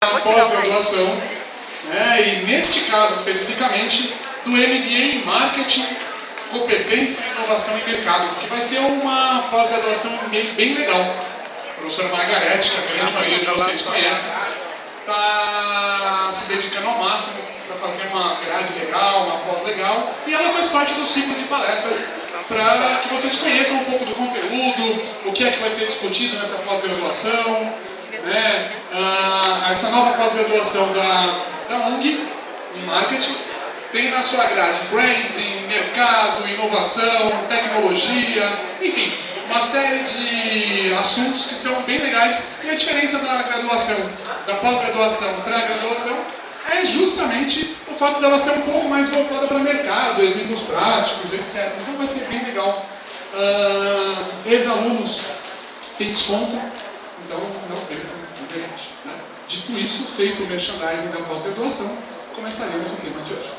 pós-graduação, né, e neste caso especificamente do MBA em Marketing, Competência, Inovação e Mercado, que vai ser uma pós-graduação bem legal. A professora Margarete, que a grande maioria de vocês conhecem, está se dedicando ao máximo para fazer uma grade legal, uma pós legal, e ela faz parte do ciclo de palestras para que vocês conheçam um pouco do conteúdo, o que é que vai ser discutido nessa pós-graduação, né? Essa nova pós-graduação da UNG em Marketing tem na sua grade branding, mercado, inovação, tecnologia, enfim, uma série de assuntos que são bem legais. E a diferença da graduação, da pós-graduação para a graduação, é justamente o fato dela ser um pouco mais voltada para mercado, exemplos práticos, etc. Então vai ser bem legal. Ex-alunos têm desconto, então não percam, obviamente, né? Dito isso, feito o merchandising da pós-graduação, começaremos o tema de hoje.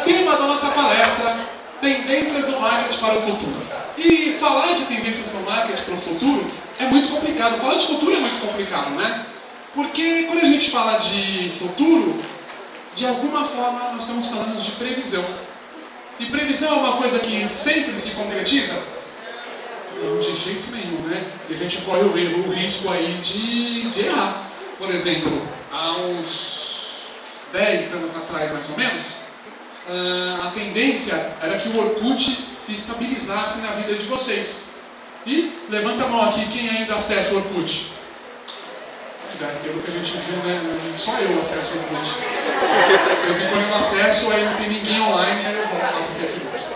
Tema da nossa palestra: tendências do marketing para o futuro. E falar de tendências do marketing para o futuro é muito complicado. Falar de futuro é muito complicado, né? Porque quando a gente fala de futuro, de alguma forma nós estamos falando de previsão. E previsão é uma coisa que sempre se concretiza? Não, de jeito nenhum, né? E a gente corre o risco aí de errar. Por exemplo, há uns 10 anos atrás, mais ou menos, a tendência era que o Orkut se estabilizasse na vida de vocês. E levanta a mão aqui, quem ainda acessa o Orkut? Pelo que a gente viu, né? Só eu acesso o Orkut. De vez em quando eu não acesso, aí não tem ninguém online, aí eu volto lá pro Facebook.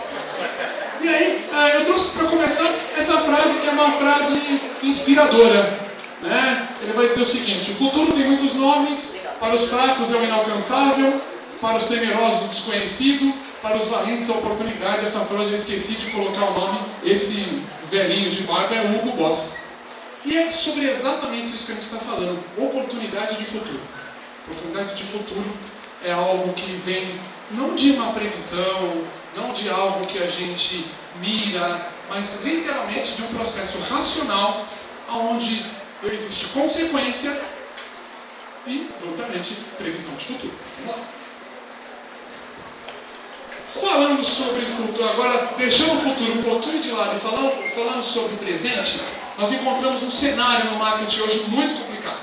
E aí, eu trouxe para começar essa frase, que é uma frase inspiradora, né? Ele vai dizer o seguinte: o futuro tem muitos nomes, para os fracos é o inalcançável, para os temerosos o desconhecido, para os valentes a oportunidade. Essa frase eu esqueci de colocar o nome, esse velhinho de barba é o Hugo Boss. E é sobre exatamente isso que a gente está falando: oportunidade de futuro. Oportunidade de futuro é algo que vem não de uma previsão, não de algo que a gente mira, mas literalmente de um processo racional, onde existe consequência e, brutalmente, previsão de futuro. Vamos lá. Falando sobre futuro, agora deixando o futuro um pouquinho de lado e falando sobre o presente, nós encontramos um cenário no marketing hoje muito complicado,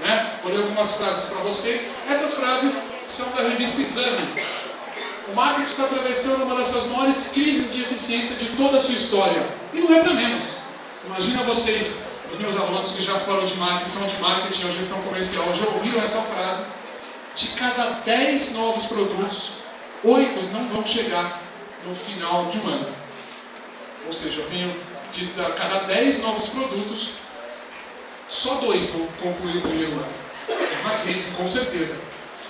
né? Vou ler algumas frases para vocês. Essas frases são da revista Exame. O marketing está atravessando uma das suas maiores crises de eficiência de toda a sua história. E não é para menos. Imagina vocês, os meus alunos que já foram de marketing, são de marketing ou gestão comercial, já ouviram essa frase: de cada 10 novos produtos, 8 não vão chegar no final de um ano. Ou seja, eu venho de cada 10 novos produtos, só 2 vão concluir o primeiro ano. É uma crise, com certeza.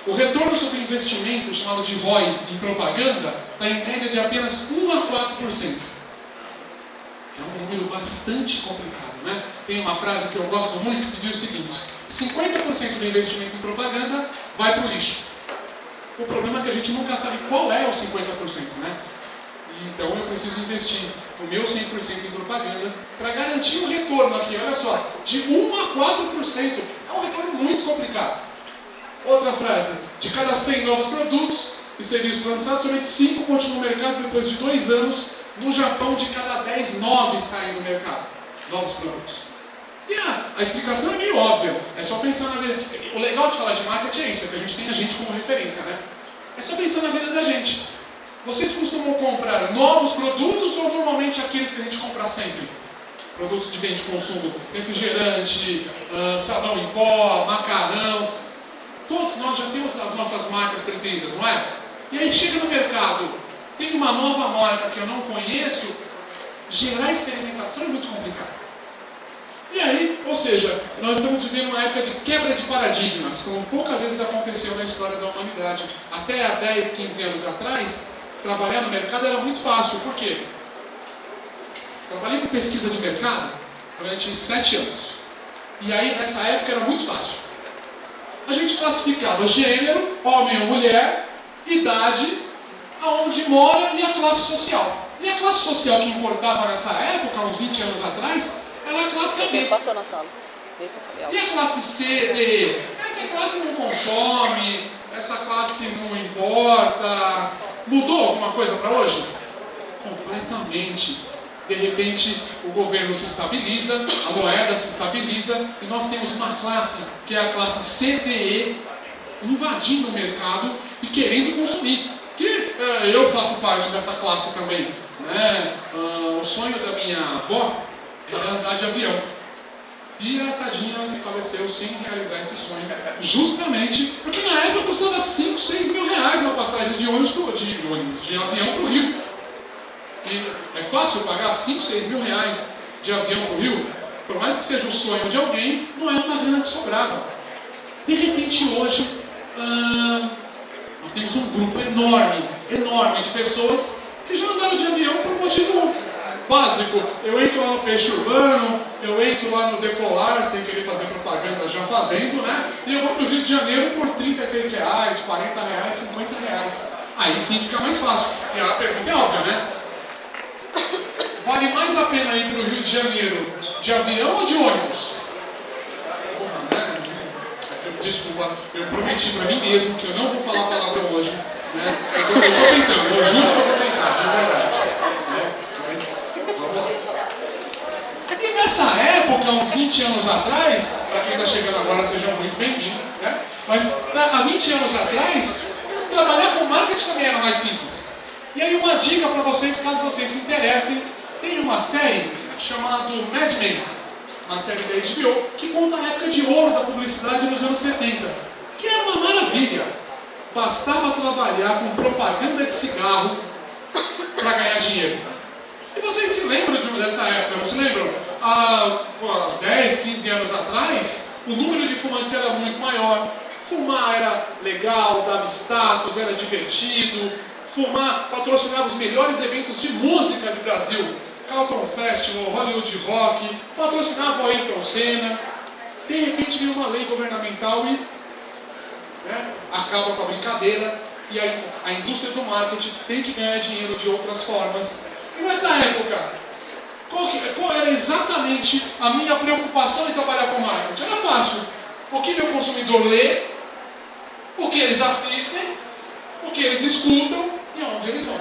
O retorno sobre investimento, chamado de ROI em propaganda, está em média de apenas 1 a 4%. É um número bastante complicado, né? Tem uma frase que eu gosto muito que diz o seguinte: 50% do investimento em propaganda vai para o lixo. O problema é que a gente nunca sabe qual é o 50%, né? Então eu preciso investir o meu 100% em propaganda para garantir um retorno aqui. Olha só, de 1 a 4%. É um retorno muito complicado. Outra frase: de cada 100 novos produtos e serviços lançados, somente 5 continuam no mercado depois de 2 anos. No Japão, de cada 10, 9 saem do mercado. Novos produtos. E a explicação é meio óbvia. É só pensar na vida. O legal de falar de marketing é isso, é que a gente tem a gente como referência, né? É só pensar na vida da gente. Vocês costumam comprar novos produtos ou normalmente aqueles que a gente compra sempre? Produtos de bem de consumo, refrigerante, sabão em pó, macarrão. Todos nós já temos as nossas marcas preferidas, não é? E aí chega no mercado, tem uma nova marca que eu não conheço, gerar experimentação é muito complicado. E aí, ou seja, nós estamos vivendo uma época de quebra de paradigmas, como poucas vezes aconteceu na história da humanidade. Até há 10, 15 anos atrás, trabalhar no mercado era muito fácil. Por quê? Trabalhei com pesquisa de mercado durante 7 anos. E aí, nessa época, era muito fácil. A gente classificava gênero, homem ou mulher, idade, aonde mora e a classe social. E a classe social que importava nessa época, uns 20 anos atrás, era a classe AB. Passou na sala. E a classe C, D? Essa classe não consome, essa classe não importa. Mudou alguma coisa para hoje? Completamente. De repente, o governo se estabiliza, a moeda se estabiliza, e nós temos uma classe, que é a classe CDE, invadindo o mercado e querendo consumir. Que eu faço parte dessa classe também. Né? O sonho da minha avó era andar de avião. E a tadinha faleceu sem realizar esse sonho. Justamente porque na época custava 5, 6 mil reais uma passagem de ônibus, de avião para o Rio. E é fácil pagar 5, 6 mil reais de avião para o Rio? Por mais que seja o sonho de alguém, não era uma grana que sobrava. De repente hoje, nós temos um grupo enorme de pessoas que já andaram de avião por um motivo básico. Eu entro lá no Peixe Urbano, eu entro lá no Decolar, sem querer fazer propaganda, já fazendo, né? E eu vou para o Rio de Janeiro por 36 reais, 40 reais, 50 reais. Aí sim fica mais fácil. E a pergunta é óbvia, né? Vale mais a pena ir para o Rio de Janeiro de avião ou de ônibus? Porra, né? Desculpa, eu prometi para mim mesmo que eu não vou falar a palavra hoje. Né? Eu tô tentando, eu juro que eu vou tentar, de verdade. E nessa época, uns 20 anos atrás, para quem está chegando agora, sejam muito bem-vindos, né? Mas há 20 anos atrás, trabalhar com marketing também era mais simples. E aí uma dica para vocês, caso vocês se interessem, tem uma série chamada Mad Men, uma série da HBO, que conta a época de ouro da publicidade nos anos 70, que era uma maravilha. Bastava trabalhar com propaganda de cigarro para ganhar dinheiro. E vocês se lembram dessa época, não se lembram? Há 10, 15 anos atrás, o número de fumantes era muito maior. Fumar era legal, dava status, era divertido. Fumar patrocinava os melhores eventos de música do Brasil. Carlton Festival, Hollywood Rock, patrocinava o Ayrton Senna. De repente veio uma lei governamental e acaba com a brincadeira. E aí a indústria do marketing tem que ganhar dinheiro de outras formas. E nessa época, qual era exatamente a minha preocupação em trabalhar com marketing? Era fácil. O que meu consumidor lê, o que eles assistem, o que eles escutam e onde eles vão.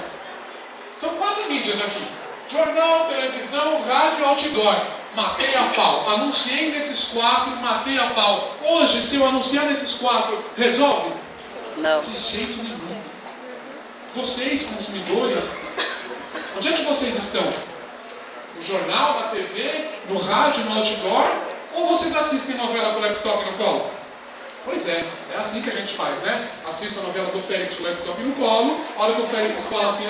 São 4 mídias aqui. Jornal, televisão, rádio e outdoor. Matei a pau. Anunciei nesses 4, matei a pau. Hoje, se eu anunciar nesses 4, resolve? Não. De jeito nenhum. Vocês, consumidores, onde é que vocês estão? No jornal, na TV, no rádio, no outdoor? Ou vocês assistem novela com o laptop no colo? Pois é assim que a gente faz, né? Assista a novela do Félix com o laptop no colo, a hora que o Félix fala assim,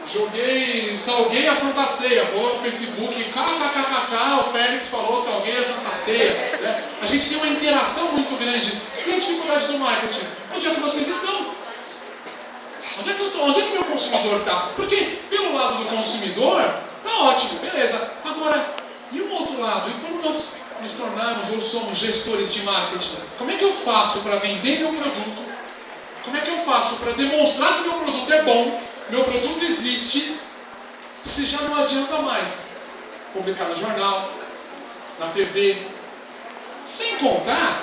salguei a Santa Ceia, vou no Facebook, kkkk, o Félix falou, salguei a Santa Ceia. Né? A gente tem uma interação muito grande. E a dificuldade do marketing? Onde é que vocês estão? Onde é que eu estou? Onde é que meu consumidor está? Porque pelo lado do consumidor, tá ótimo, beleza. Agora, e o outro lado? E quando nós nos tornarmos ou somos gestores de marketing, como é que eu faço para vender meu produto? Como é que eu faço para demonstrar que meu produto é bom, meu produto existe, se já não adianta mais publicar no jornal, na TV, sem contar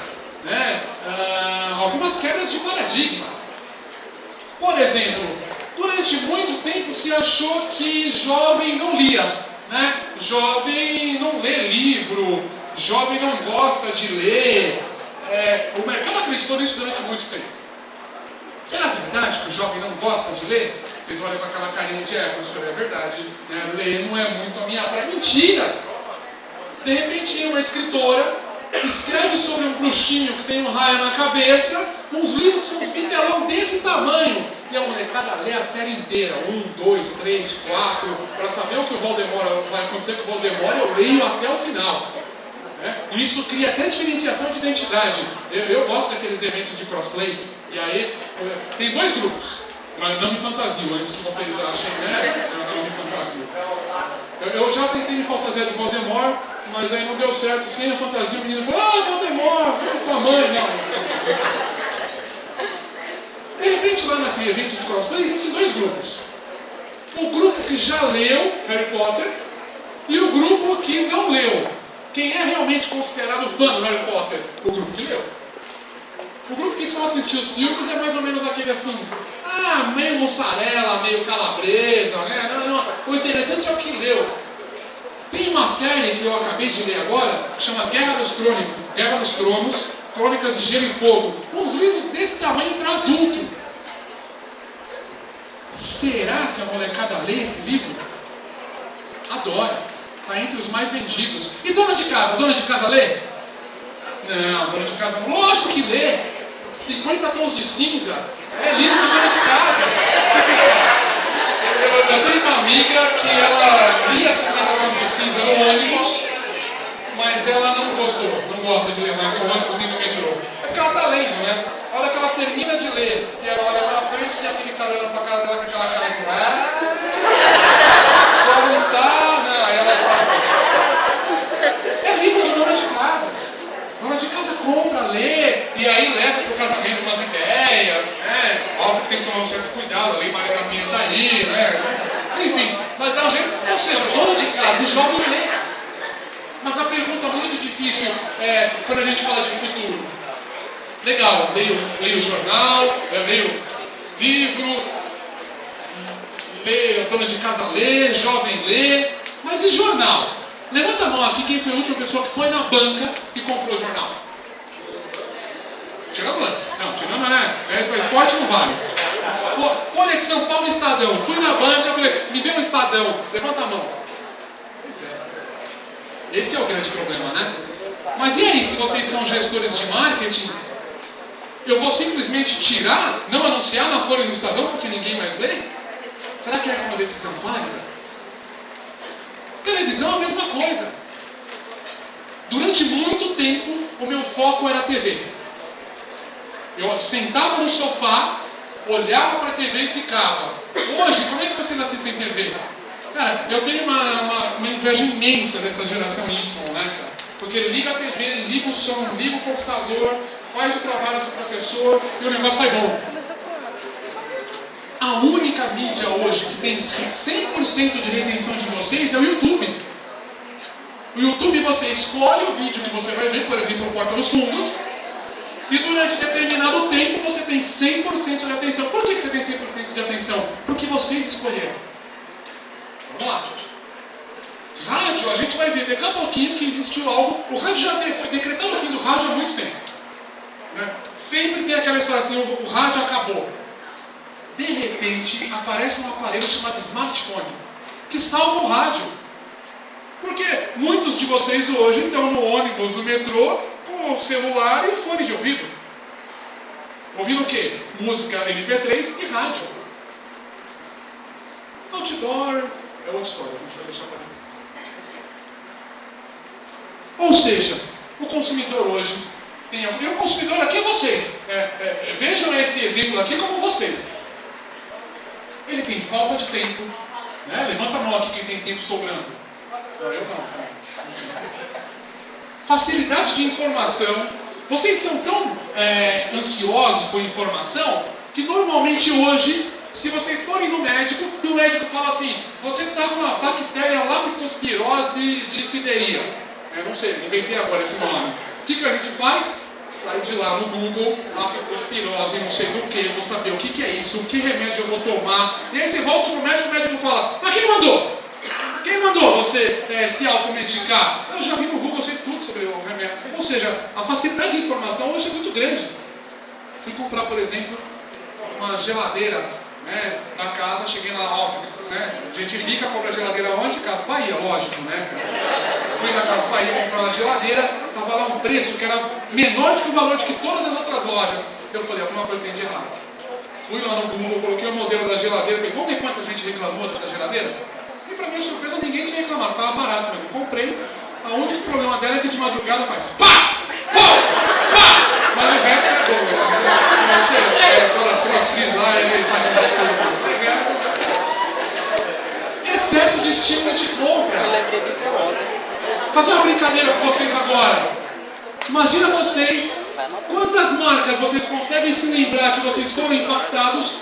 algumas quebras de paradigmas. Por exemplo, durante muito tempo se achou que jovem não lia, né? Jovem não lê livro, jovem não gosta de ler. O mercado acreditou nisso durante muito tempo. Será verdade que o jovem não gosta de ler? Vocês olham com aquela carinha de professor, é verdade, né? Ler não é muito a minha praia. Mentira! De repente, uma escritora escreve sobre um bruxinho que tem um raio na cabeça, uns livros que são uns pintelão desse tamanho, e a molecada lê a série inteira, 1, 2, 3, 4, para saber o que o Voldemort vai acontecer com o Voldemort, eu leio até o final. Isso cria até diferenciação de identidade. Eu gosto daqueles eventos de crossplay, e aí tem 2 grupos, mas não me fantasio, antes que vocês achem, eu não me fantasio. Eu já tentei me fantasiar de Voldemort, mas aí não deu certo. Sem a fantasia, o menino falou, Voldemort, olha tua mãe. Não. De repente, lá nesse evento de crossplay, existem 2 grupos. O grupo que já leu Harry Potter e o grupo que não leu. Quem é realmente considerado fã do Harry Potter? O grupo que leu. O grupo que só assistiu os filmes é mais ou menos aquele assim, meio mussarela, meio calabresa, né? Não. O interessante é o que leu. Tem uma série que eu acabei de ler agora, chama Guerra dos Tronos, Crônicas de Gelo e Fogo. Uns livros desse tamanho para adulto. Será que a molecada lê esse livro? Adora. Está entre os mais vendidos. E dona de casa? Dona de casa lê? Não, dona de casa não. Lógico que lê. 50 tons de cinza é livro de dona de casa. Eu tenho uma amiga que ela lia 50 tons de cinza no ônibus, mas ela não gosta de ler mais no ônibus nem no metrô. É porque ela está lendo, né? A hora que ela termina de ler e ela olha pra frente, tem aquele cara olhando pra cara dela com aquela cara de como está? Não, aí ela fala. É livro de dona de casa. Dona de casa compra, lê, e aí leva pro casamento umas ideias, né? Óbvio que tem que tomar um certo cuidado, a lei Maria da Penha tá aí, né? Enfim, mas dá um jeito, ou seja, dona de casa e jovem lê. Mas a pergunta muito difícil é, quando a gente fala de futuro. Legal, leio jornal, leio livro, a dona de casa lê, jovem lê, mas e jornal? Levanta a mão aqui quem foi a última pessoa que foi na banca e comprou o jornal. Tirando antes. Não, tirando, né? Para esporte não vale. Folha de São Paulo, Estadão. Fui na banca, falei, me vê um Estadão. Levanta a mão. Pois é. Esse é o grande problema, né? Mas e aí, se vocês são gestores de marketing, eu vou simplesmente tirar, não anunciar na Folha do Estadão porque ninguém mais lê? Será que é uma decisão válida? Televisão é a mesma coisa. Durante muito tempo, o meu foco era a TV. Eu sentava no sofá, olhava para a TV e ficava. Hoje, como é que vocês assistem TV? Cara, eu tenho uma inveja imensa dessa geração Y, né, cara? Porque ele liga a TV, ele liga o som, liga o computador, faz o trabalho do professor e o negócio sai bom. A única mídia hoje que tem 100% de retenção de vocês é o YouTube. O YouTube você escolhe o vídeo que você vai ver, por exemplo, o Porta dos Fundos, e durante determinado tempo você tem 100% de atenção. Por que você tem 100% de atenção? Porque vocês escolheram. Vamos lá. Rádio, a gente vai ver daqui a pouquinho que existiu algo. O rádio já foi decretado o fim do rádio há muito tempo. Né? Sempre tem aquela história assim, o rádio acabou. De repente, aparece um aparelho chamado smartphone, que salva o rádio. Porque muitos de vocês hoje estão no ônibus, no metrô, com o celular e o fone de ouvido. Ouvindo o quê? Música MP3 e rádio. Outdoor é outra história, a gente vai deixar para depois. Ou seja, o consumidor hoje tem... E o consumidor aqui é vocês. Vejam esse exemplo aqui como vocês. Ele tem falta de tempo, né? Levanta a mão aqui quem tem tempo sobrando. Eu não. Facilidade de informação. Vocês são tão ansiosos por informação que normalmente hoje, se vocês forem no médico, e o médico fala assim, você está com a bactéria leptospirose diphtheria. Eu não sei, inventei agora esse nome. O que a gente faz? Sai de lá no Google, leptospirose, não sei do que, vou saber o que é isso, que remédio eu vou tomar. E aí você volta pro médico, o médico fala, mas quem mandou? Quem mandou você se automedicar? Eu já vi no Google, eu sei tudo sobre o remédio. Ou seja, a facilidade de informação hoje é muito grande. Fui comprar, por exemplo, uma geladeira, né, na casa, cheguei lá, óbvio, né, gente rica compra geladeira onde? Casa Bahia, lógico, né? Fui na Casa Bahia comprar uma geladeira, estava lá um preço que era menor do que o valor de que todas as outras lojas. Eu falei, alguma coisa tem de errado. Fui lá no Google, coloquei o modelo da geladeira, falei, vamos ver quanta gente reclamou dessa geladeira? E para minha surpresa, ninguém tinha reclamado, estava barato mesmo. Comprei, o único problema dela é que de madrugada faz pá! Pá! Pá! Mas o resto é bom, assim. Não sei, são as crises lá, eles fazem essas coisas. Excesso de estímulo de compra. Fazer uma brincadeira com vocês agora. Imagina vocês, quantas marcas vocês conseguem se lembrar que vocês foram impactados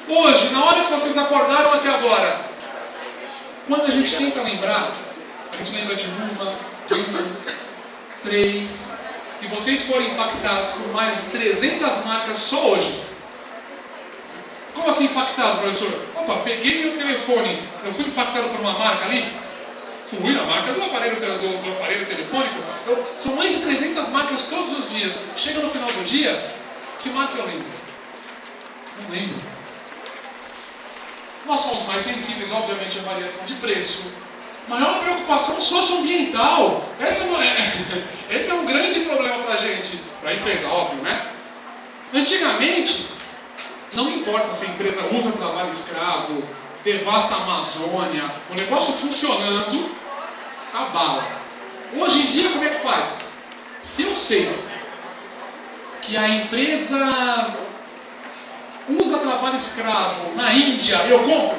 hoje, na hora que vocês acordaram até agora? Quando a gente tenta lembrar, a gente lembra de uma, 2, 3, e vocês forem impactados por mais de 300 marcas só hoje. Como assim impactado, professor? Opa, peguei meu telefone, eu fui impactado por uma marca ali? Fui na marca do aparelho telefônico. São mais de 300 marcas todos os dias. Chega no final do dia, que marca eu lembro? Não lembro. Nós somos mais sensíveis, obviamente, à variação de preço. Mas é uma preocupação socioambiental. Esse é um grande problema para a gente, para a empresa, óbvio, né? Antigamente, não importa se a empresa usa trabalho escravo, devasta a Amazônia, o negócio funcionando, abala. Hoje em dia, como é que faz? Se eu sei que a empresa usa trabalho escravo na Índia, eu compro?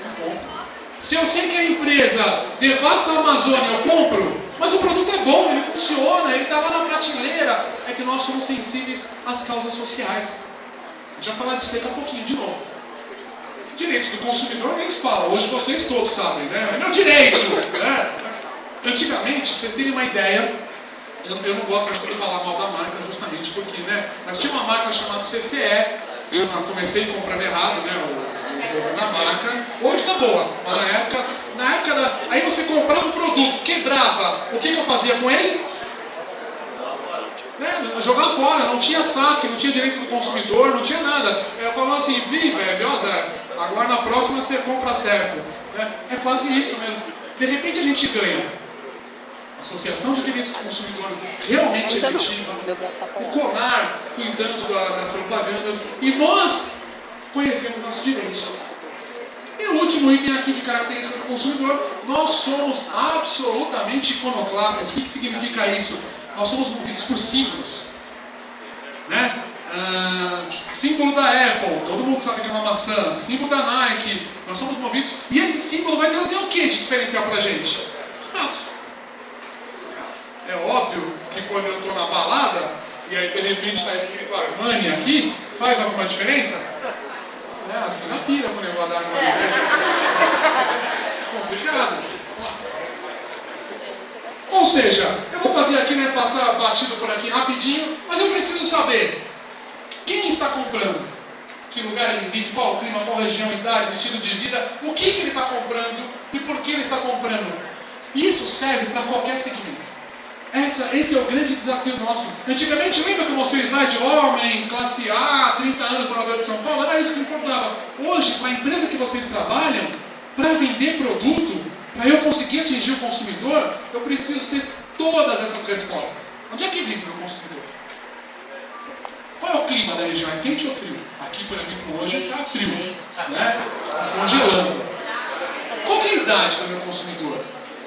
Não compro. Se eu sei que a empresa devasta a Amazônia, eu compro? Mas o produto é bom, ele funciona, ele está lá na prateleira. É que nós somos sensíveis às causas sociais. A gente vai falar disso daqui a pouquinho de novo. Direitos do consumidor nem se fala, hoje vocês todos sabem, né? É meu direito! Né? Antigamente, pra vocês terem uma ideia, eu não gosto muito de falar mal da marca, justamente porque, né? Mas tinha uma marca chamada CCE, eu comecei comprando errado, né? Na marca, hoje tá boa, mas na época aí você comprava o produto, quebrava, o que eu fazia com ele? Jogar fora, não tinha saque, não tinha direito do consumidor, não tinha nada. Eu falava assim, velho, ó Zé, agora na próxima você compra certo. É quase isso mesmo. De repente a gente ganha Associação de Direitos do Consumidor realmente efetiva, o CONAR cuidando das propagandas, e nós conhecemos nossos direitos. E o último item aqui de característica do consumidor, nós somos absolutamente iconoclastas. O que significa isso? Nós somos movidos por símbolos. Né? Símbolo da Apple, todo mundo sabe que é uma maçã. Símbolo da Nike, nós somos movidos. E esse símbolo vai trazer o que de diferencial para a gente? Status. É óbvio que quando eu estou na balada, e aí de repente está escrito Armani aqui, faz alguma diferença? Assim na pira quando eu vou dar Armani. Complicado. Ou seja, eu vou fazer aqui, né, passar batido por aqui rapidinho, mas eu preciso saber quem está comprando, que lugar ele vive, qual o clima, qual região, idade, estilo de vida, o que ele está comprando e por que ele está comprando. Isso serve para qualquer segmento. Esse é o grande desafio nosso. Antigamente, lembra que eu mostrei slide de homem, classe A, 30 anos, morador de São Paulo? Era isso que importava. Hoje, para a empresa que vocês trabalham, para vender produto, para eu conseguir atingir o consumidor, eu preciso ter todas essas respostas. Onde é que vive o consumidor? Qual é o clima da região? É quente ou frio? Aqui, por exemplo, hoje está frio, né? Congelando. Qual que é a idade do meu consumidor?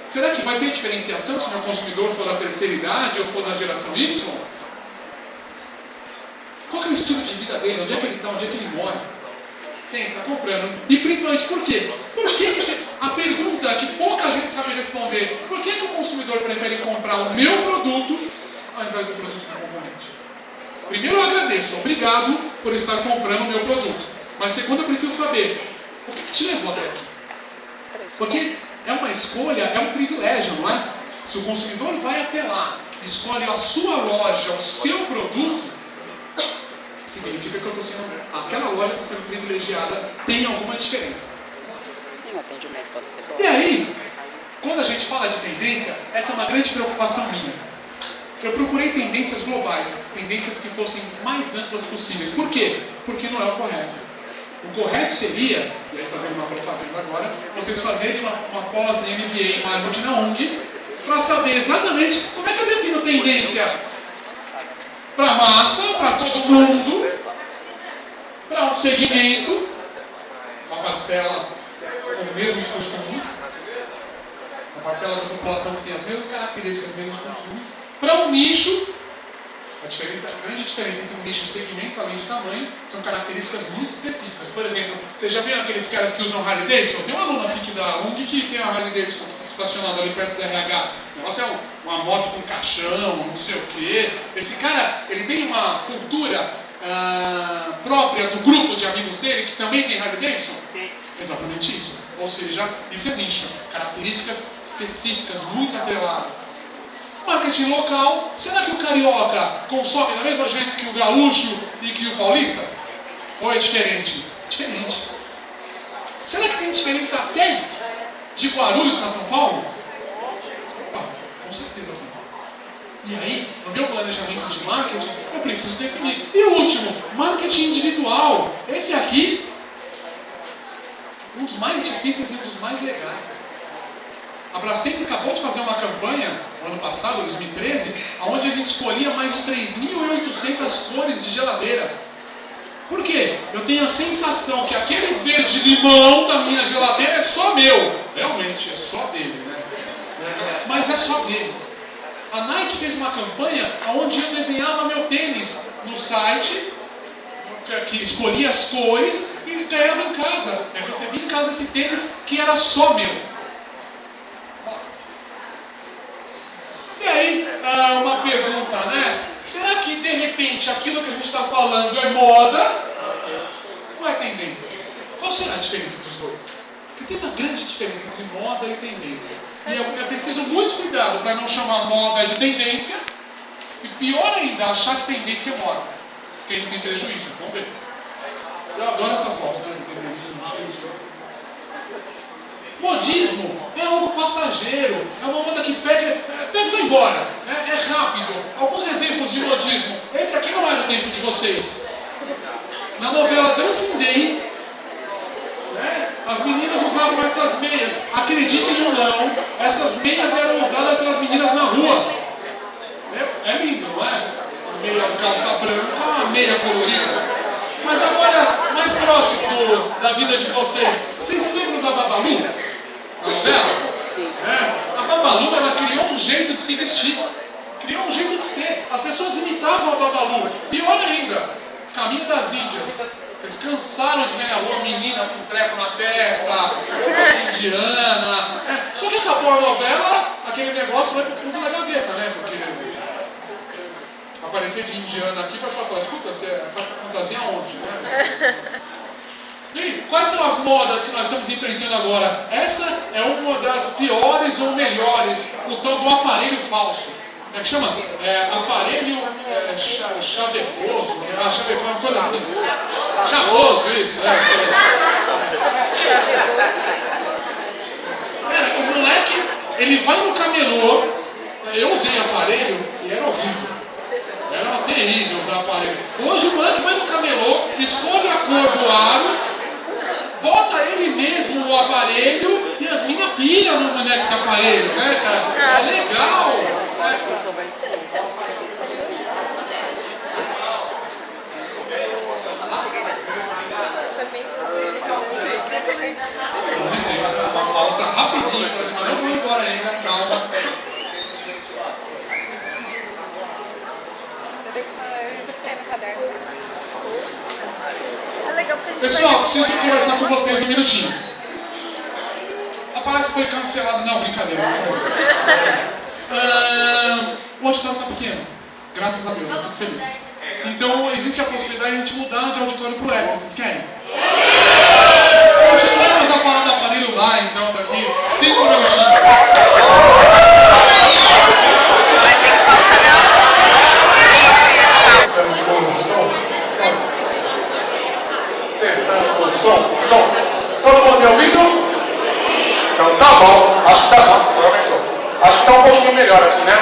Será que vai ter diferenciação se o meu consumidor for da terceira idade ou for da geração Y? Qual que é o estilo de vida dele? Onde é que ele está? Onde é que ele mora? Quem está comprando? E principalmente por quê? A pergunta que pouca gente sabe responder: por que o consumidor prefere comprar o meu produto ao invés do produto do concorrente? Primeiro, eu agradeço, obrigado por estar comprando o meu produto. Mas segundo, eu preciso saber o que te levou até aqui. Porque é uma escolha, é um privilégio, não é? Se o consumidor vai até lá, escolhe a sua loja, o seu produto, significa que aquela loja está sendo privilegiada, tem alguma diferença. Sim, o atendimento pode ser bom. E aí, quando a gente fala de tendência, essa é uma grande preocupação minha. Eu procurei tendências globais, tendências que fossem mais amplas possíveis. Por quê? Porque não é o correto. O correto seria, e aí fazendo uma propaganda agora, vocês fazerem uma pós em MBA em marketing na ONG, para saber exatamente como é que eu defino tendência para a massa, para todo mundo, para um segmento, uma parcela com os mesmos costumes, uma parcela da população que tem as mesmas características, os mesmos costumes, para um nicho. A grande diferença entre um nicho e um segmento, além de tamanho, são características muito específicas. Por exemplo, vocês já viram aqueles caras que usam Harley Davidson? Tem um aluno aqui da ONG que tem a Harley Davidson estacionada ali perto do RH. O negócio é uma moto com caixão, não sei o quê. Esse cara, ele tem uma cultura própria do grupo de amigos dele, que também tem Harley Davidson? Sim. Exatamente isso. Ou seja, isso é nicho, características específicas, muito atreladas. Marketing local, será que o carioca consome da mesma jeito que o gaúcho e que o paulista? Ou é diferente? Diferente. Será que tem diferença até de Guarulhos para São Paulo? Com certeza tem. E aí, no meu planejamento de marketing, eu preciso definir. E o último, marketing individual. Esse aqui, um dos mais difíceis e um dos mais legais. A Brastemp acabou de fazer uma campanha, no ano passado, 2013, onde a gente escolhia mais de 3.800 cores de geladeira. Por quê? Eu tenho a sensação que aquele verde limão da minha geladeira é só meu. Realmente, é só dele, né? Mas é só dele. A Nike fez uma campanha onde eu desenhava meu tênis no site, que escolhia as cores e ganhava em casa. Eu recebi em casa esse tênis que era só meu. E aí, uma pergunta, né? Será que de repente aquilo que a gente está falando é moda ou é tendência? Qual será a diferença dos dois? Porque tem uma grande diferença entre moda e tendência. E eu preciso muito cuidado para não chamar moda de tendência e pior ainda, achar que tendência é moda. Porque eles têm prejuízo, vamos ver. Eu adoro essa foto, né? De tendencinho, cheio de... Modismo é algo passageiro, é uma moda que pega e vai embora, né? É rápido. Alguns exemplos de modismo. Esse aqui não é do tempo de vocês. Na novela Dancing Day, né, as meninas usavam essas meias. Acreditem ou não, essas meias eram usadas pelas meninas na rua. É lindo, não é? Meia calça branca, uma meia colorida. Mas agora, mais próximo da vida de vocês, vocês lembram da Babalu? A novela? Sim. A Babalu, ela criou um jeito de se vestir. Criou um jeito de ser. As pessoas imitavam a Babalu. Pior ainda, Caminho das Índias. Eles cansaram de ver na rua menina com treco na testa, indiana. Só que acabou a novela, aquele negócio vai pro fundo da gaveta, né? Porque aparecer de indiana aqui, o pessoal fala, escuta, você faz fantasia onde, né? E quais são as modas que nós estamos enfrentando agora? Essa é uma das piores ou melhores, o tal do aparelho falso. Como é que chama? Aparelho chavecoso, chavecoso, uma coisa assim. Chavoso, isso. O moleque, ele vai no camelô, eu usei aparelho e era horrível. Era terrível usar aparelho. Hoje o moleque vai no camelô, escolhe a cor do aro, bota ele mesmo no aparelho e as minas piram no boneco de aparelho, né, cara? É legal. Com licença, uma pausa rapidinho, mas não vou embora ainda, calma. Pessoal, preciso conversar com vocês um minutinho. A palestra foi cancelada. Não, brincadeira. O auditório está pequeno. Graças a Deus, eu fico feliz. Então, existe a possibilidade de a gente mudar de auditório para o F. Vocês querem? Continuamos a falar do aparelho lá, então, daqui 5 minutinhos. Vai ter que faltar, Testando o som. Todo mundo me ouvindo? Então tá bom. Acho que tá. Nossa, aumentou. Acho que tá um pouquinho melhor aqui, né?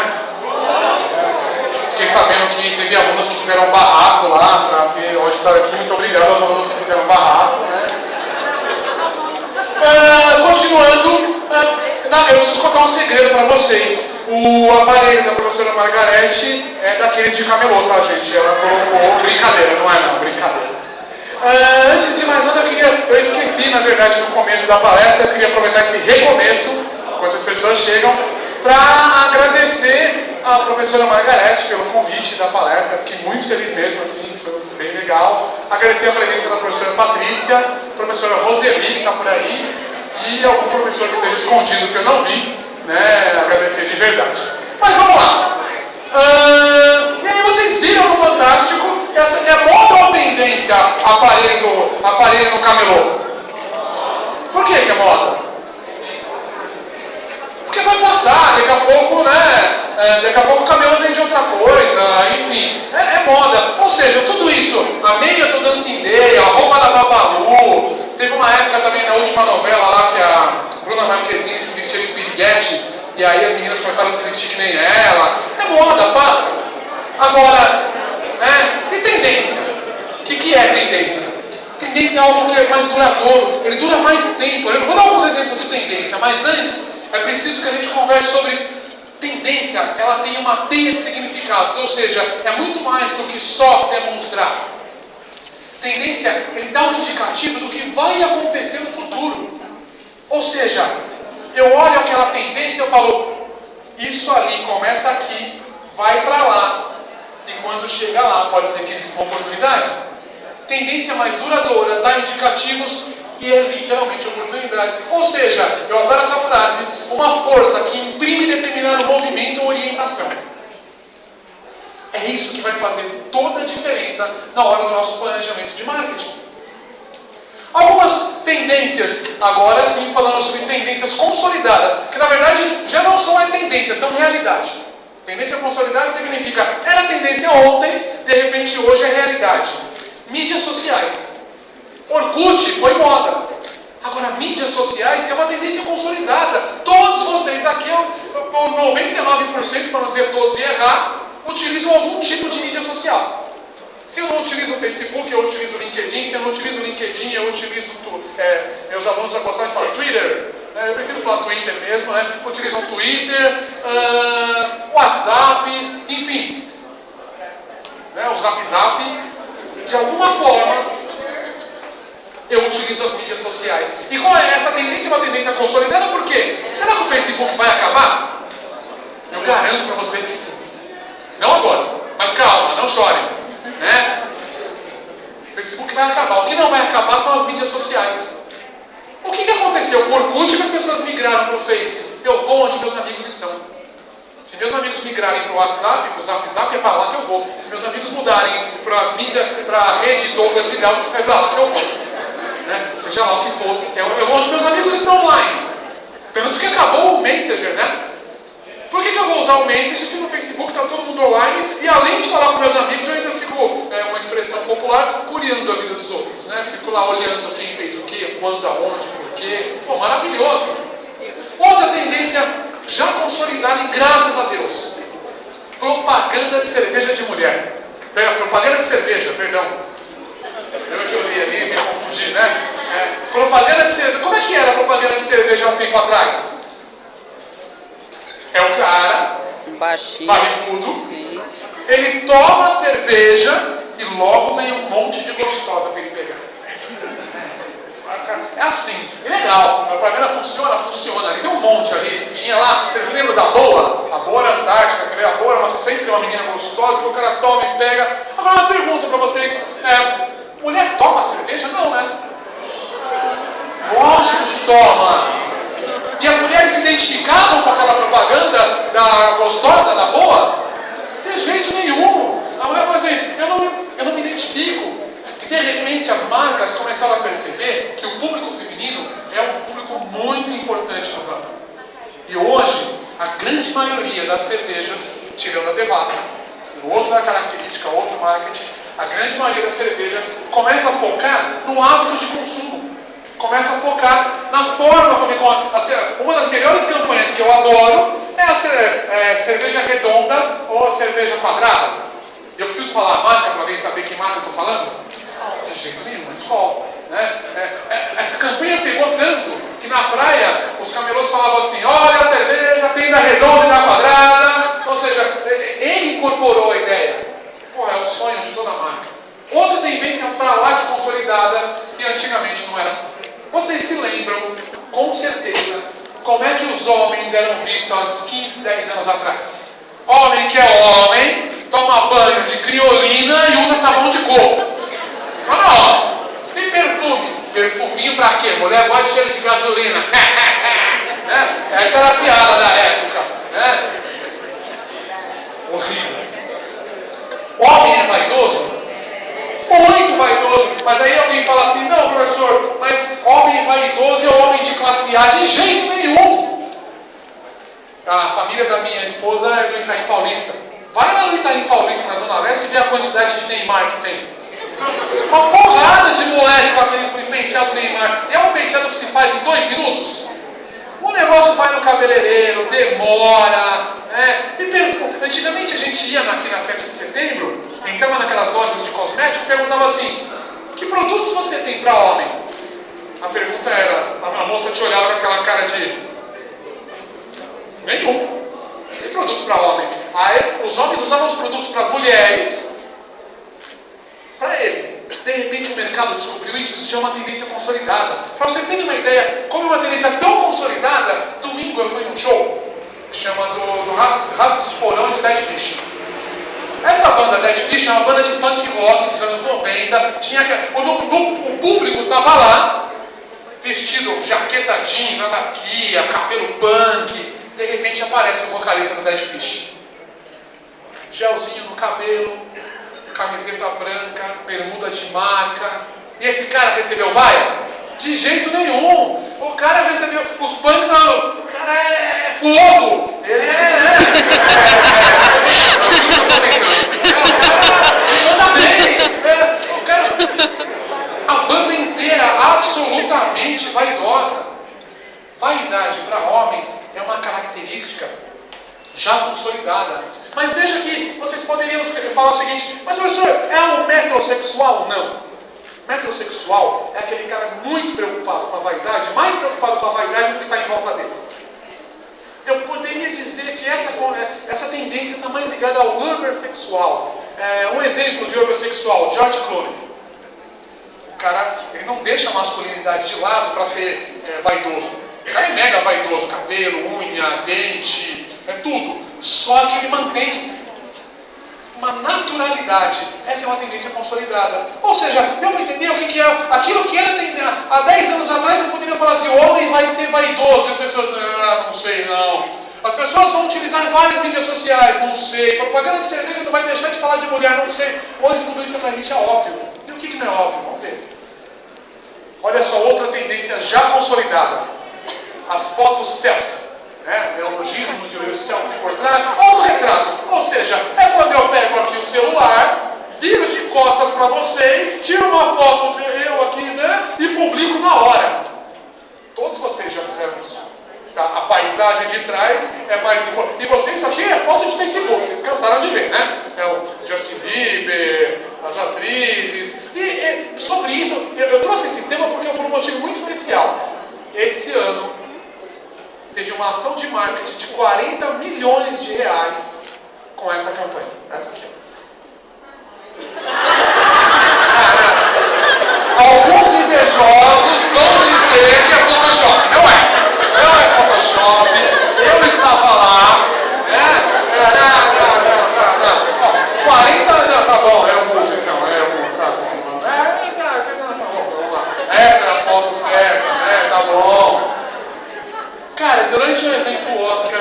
Fiquei sabendo que teve alunos que fizeram barraco lá para ver o auditório aqui. Muito obrigado aos alunos que fizeram barraco, né? Continuando, eu preciso contar um segredo para vocês. O aparelho da professora Margarete é daqueles de camelô, tá, gente? Ela colocou brincadeira, não é não, brincadeira. Antes de mais nada, eu esqueci, na verdade, no começo da palestra, eu queria aproveitar esse recomeço, enquanto as pessoas chegam, para agradecer a professora Margarete pelo convite da palestra. Fiquei muito feliz mesmo, assim, foi bem legal. Agradecer a presença da professora Patrícia, professora Roseli, que está por aí, e algum professor que esteja escondido que eu não vi, né? Agradecer de verdade. Mas vamos lá. E aí vocês viram no Fantástico, essa é moda ou tendência aparelho no camelô? Por que é moda? Porque vai passar, daqui a pouco, né? Daqui a pouco o cabelo vende outra coisa, enfim, é moda. Ou seja, tudo isso, a meia do Dancindeia, a roupa da Babalu, teve uma época também na última novela lá que a Bruna Marquezine se vestia de piriguete, e aí as meninas começaram a se vestir que nem ela. É moda, passa. Agora, e tendência? O que é tendência? Tendência é algo que é mais duradouro, ele dura mais tempo. Eu vou dar alguns exemplos de tendência, mas antes é preciso que a gente converse sobre tendência. Ela tem uma teia de significados, ou seja, é muito mais do que só demonstrar. Tendência, ele dá um indicativo do que vai acontecer no futuro. Ou seja, eu olho aquela tendência e eu falo, isso ali começa aqui, vai para lá. E quando chega lá, pode ser que exista uma oportunidade. Tendência mais duradoura, dá indicativos e é literalmente oportunidades. Ou seja, eu adoro essa frase, uma força que imprime determinado movimento ou orientação. É isso que vai fazer toda a diferença na hora do nosso planejamento de marketing. Algumas tendências, agora sim falando sobre tendências consolidadas, que na verdade já não são mais tendências, são realidade. Tendência consolidada significa, era tendência ontem, de repente hoje é realidade. Mídias sociais. Orkut foi moda. Agora, mídias sociais é uma tendência consolidada. Todos vocês aqui, 99%, para não dizer todos e errar, utilizam algum tipo de mídia social. Se eu não utilizo o Facebook, eu utilizo o LinkedIn. Se eu não utilizo o LinkedIn, eu utilizo... meus alunos já gostam de falar Twitter. Eu prefiro falar Twitter mesmo, né? Utilizam o Twitter, WhatsApp, enfim. O Zap. De alguma forma, eu utilizo as mídias sociais. E qual é essa tendência? É uma tendência consolidada, por quê? Será que o Facebook vai acabar? Eu garanto para vocês que sim. Não agora, mas calma, não chorem. O Facebook vai acabar. O que não vai acabar são as mídias sociais. O que aconteceu com o Orkut que as pessoas migraram para o Face? Eu vou onde meus amigos estão. Se meus amigos migrarem para o WhatsApp, para o Zap, é para lá que eu vou. Se meus amigos mudarem para a rede Douglas Vidal, é para lá que eu vou. Seja lá o que for, eu vou onde meus amigos estão online. Tanto que acabou o Messenger, Por que eu vou usar o Messenger se no Facebook está todo mundo online e além de falar com meus amigos, eu ainda fico, uma expressão popular, curiando a vida dos outros, Fico lá olhando quem fez o quê, quando, aonde, por quê. Pô, maravilhoso. Outra tendência já consolidada e graças a Deus. Propaganda de cerveja de mulher. Propaganda de cerveja, perdão. Eu que olhei ali, me confundi, propaganda de cerveja. Como é que era a propaganda de cerveja há um tempo atrás? É o cara, baixinho, barrigudo, sim. Ele toma a cerveja e logo vem um monte de gostosa para ele pegar. É assim, é legal. A propaganda funciona. Ali tem um monte ali. Tinha lá, vocês lembram da Boa? A Boa era Antártica, você vê a Boa, sempre uma menina gostosa que o cara toma e pega. Agora uma pergunta para vocês: mulher toma cerveja? Não, Lógico que toma. E as mulheres se identificavam com aquela propaganda da gostosa, da Boa? De jeito nenhum. A mulher vai dizer, eu não me identifico. De repente as marcas começaram a perceber que o público feminino é um público muito importante no ramo. E hoje, a grande maioria das cervejas, tirando a Devassa, outra característica, outro marketing, a grande maioria das cervejas começa a focar no hábito de consumo. Começa a focar na forma como encontra. Uma das melhores campanhas que eu adoro é a cerveja redonda ou a cerveja quadrada. Eu preciso falar a marca para alguém saber que marca eu estou falando? De jeito nenhum, é Skol. Essa campanha pegou tanto que na praia os camelôs falavam assim: olha a cerveja, tem da redonda e da quadrada. Ou seja, ele incorporou a ideia. É o sonho de toda marca. Outra tendência para lá de consolidada, e antigamente não era assim. Vocês se lembram, com certeza, como é que os homens eram vistos há uns 15, 10 anos atrás? Homem que é homem, toma banho de criolina e usa sabão de coco. Não. Tem perfume. Perfuminho pra quê? Mulher gosta de cheiro de gasolina. Essa era a piada da época. Horrível. Homem é vaidoso? Muito vaidoso. Mas aí alguém fala assim, não, professor, mas homem vaidoso é homem de classe A. De jeito nenhum. A família da minha esposa é do Itaim Paulista. Vai lá no Itaim Paulista, na Zona Leste, e vê a quantidade de Neymar que tem. Uma porrada de moleque com aquele penteado Neymar. É um penteado que se faz em 2 minutos. O negócio vai no cabeleireiro, demora, né? E perfume. Antigamente a gente ia aqui na 7 de setembro, entrava naquelas lojas de cosméticos e perguntava assim, que produtos você tem para homem? A pergunta era, a moça te olhava com aquela cara de nenhum. Tem produto para homem. Aí os homens usavam os produtos para as mulheres, para ele. De repente o mercado descobriu isso, isso já é uma tendência consolidada. Para vocês terem uma ideia, como é uma tendência tão consolidada, domingo eu fui num show, que chama do Ratos de Porão e do Dead Fish. Essa banda Dead Fish é uma banda de punk rock dos anos 90, o público estava lá, vestido jaqueta jeans, anarquia, cabelo punk, de repente aparece o vocalista do Dead Fish. Gelzinho no cabelo, camiseta branca, bermuda de marca. E esse cara recebeu vaia? De jeito nenhum. O cara recebeu. Os punks não. O cara é fogo. Ele ele anda bem. O cara. A banda inteira absolutamente vaidosa. Vaidade para homem é uma característica já consolidada. Mas veja que vocês poderiam falar o seguinte, mas professor, é um metrosexual? Não. Metrosexual é aquele cara muito preocupado com a vaidade, mais preocupado com a vaidade do que está em volta dele. Eu poderia dizer que essa tendência está mais ligada ao ubersexual. Um exemplo de ubersexual, George Clooney. O cara, ele não deixa a masculinidade de lado para ser vaidoso. O cara é mega vaidoso, cabelo, unha, dente, tudo. Só que ele mantém uma naturalidade. Essa é uma tendência consolidada. Ou seja, deu para entender o que é aquilo que era há 10 anos atrás. Eu poderia falar assim, o homem vai ser vaidoso. E as pessoas, não sei não. As pessoas vão utilizar várias mídias sociais, não sei. Propaganda de cerveja não vai deixar de falar de mulher, não sei. Hoje tudo isso pra gente é óbvio. E o que não é óbvio? Vamos ver. Olha só, outra tendência já consolidada. As fotos selfie. Neologismo de selfie portrait, autorretrato. Ou seja, é quando eu pego aqui o celular, viro de costas para vocês, tiro uma foto de eu aqui, e publico na hora. Todos vocês já fizeram isso. Tá? A paisagem de trás é mais importante. E vocês, isso aqui é foto de Facebook, vocês cansaram de ver, né? É o Justin Bieber, as atrizes. E sobre isso, eu trouxe esse tema porque é por um motivo muito especial. Esse ano, teve uma ação de marketing de 40 milhões de reais com essa campanha. Essa aqui. Alguns invejosos vão dizer que é Photoshop. Não é Photoshop. Eu estava lá. 40, tá bom, eu mudo então. Tá bom. Vamos lá. Essa é a foto certa, tá bom. Cara, durante o evento Oscar,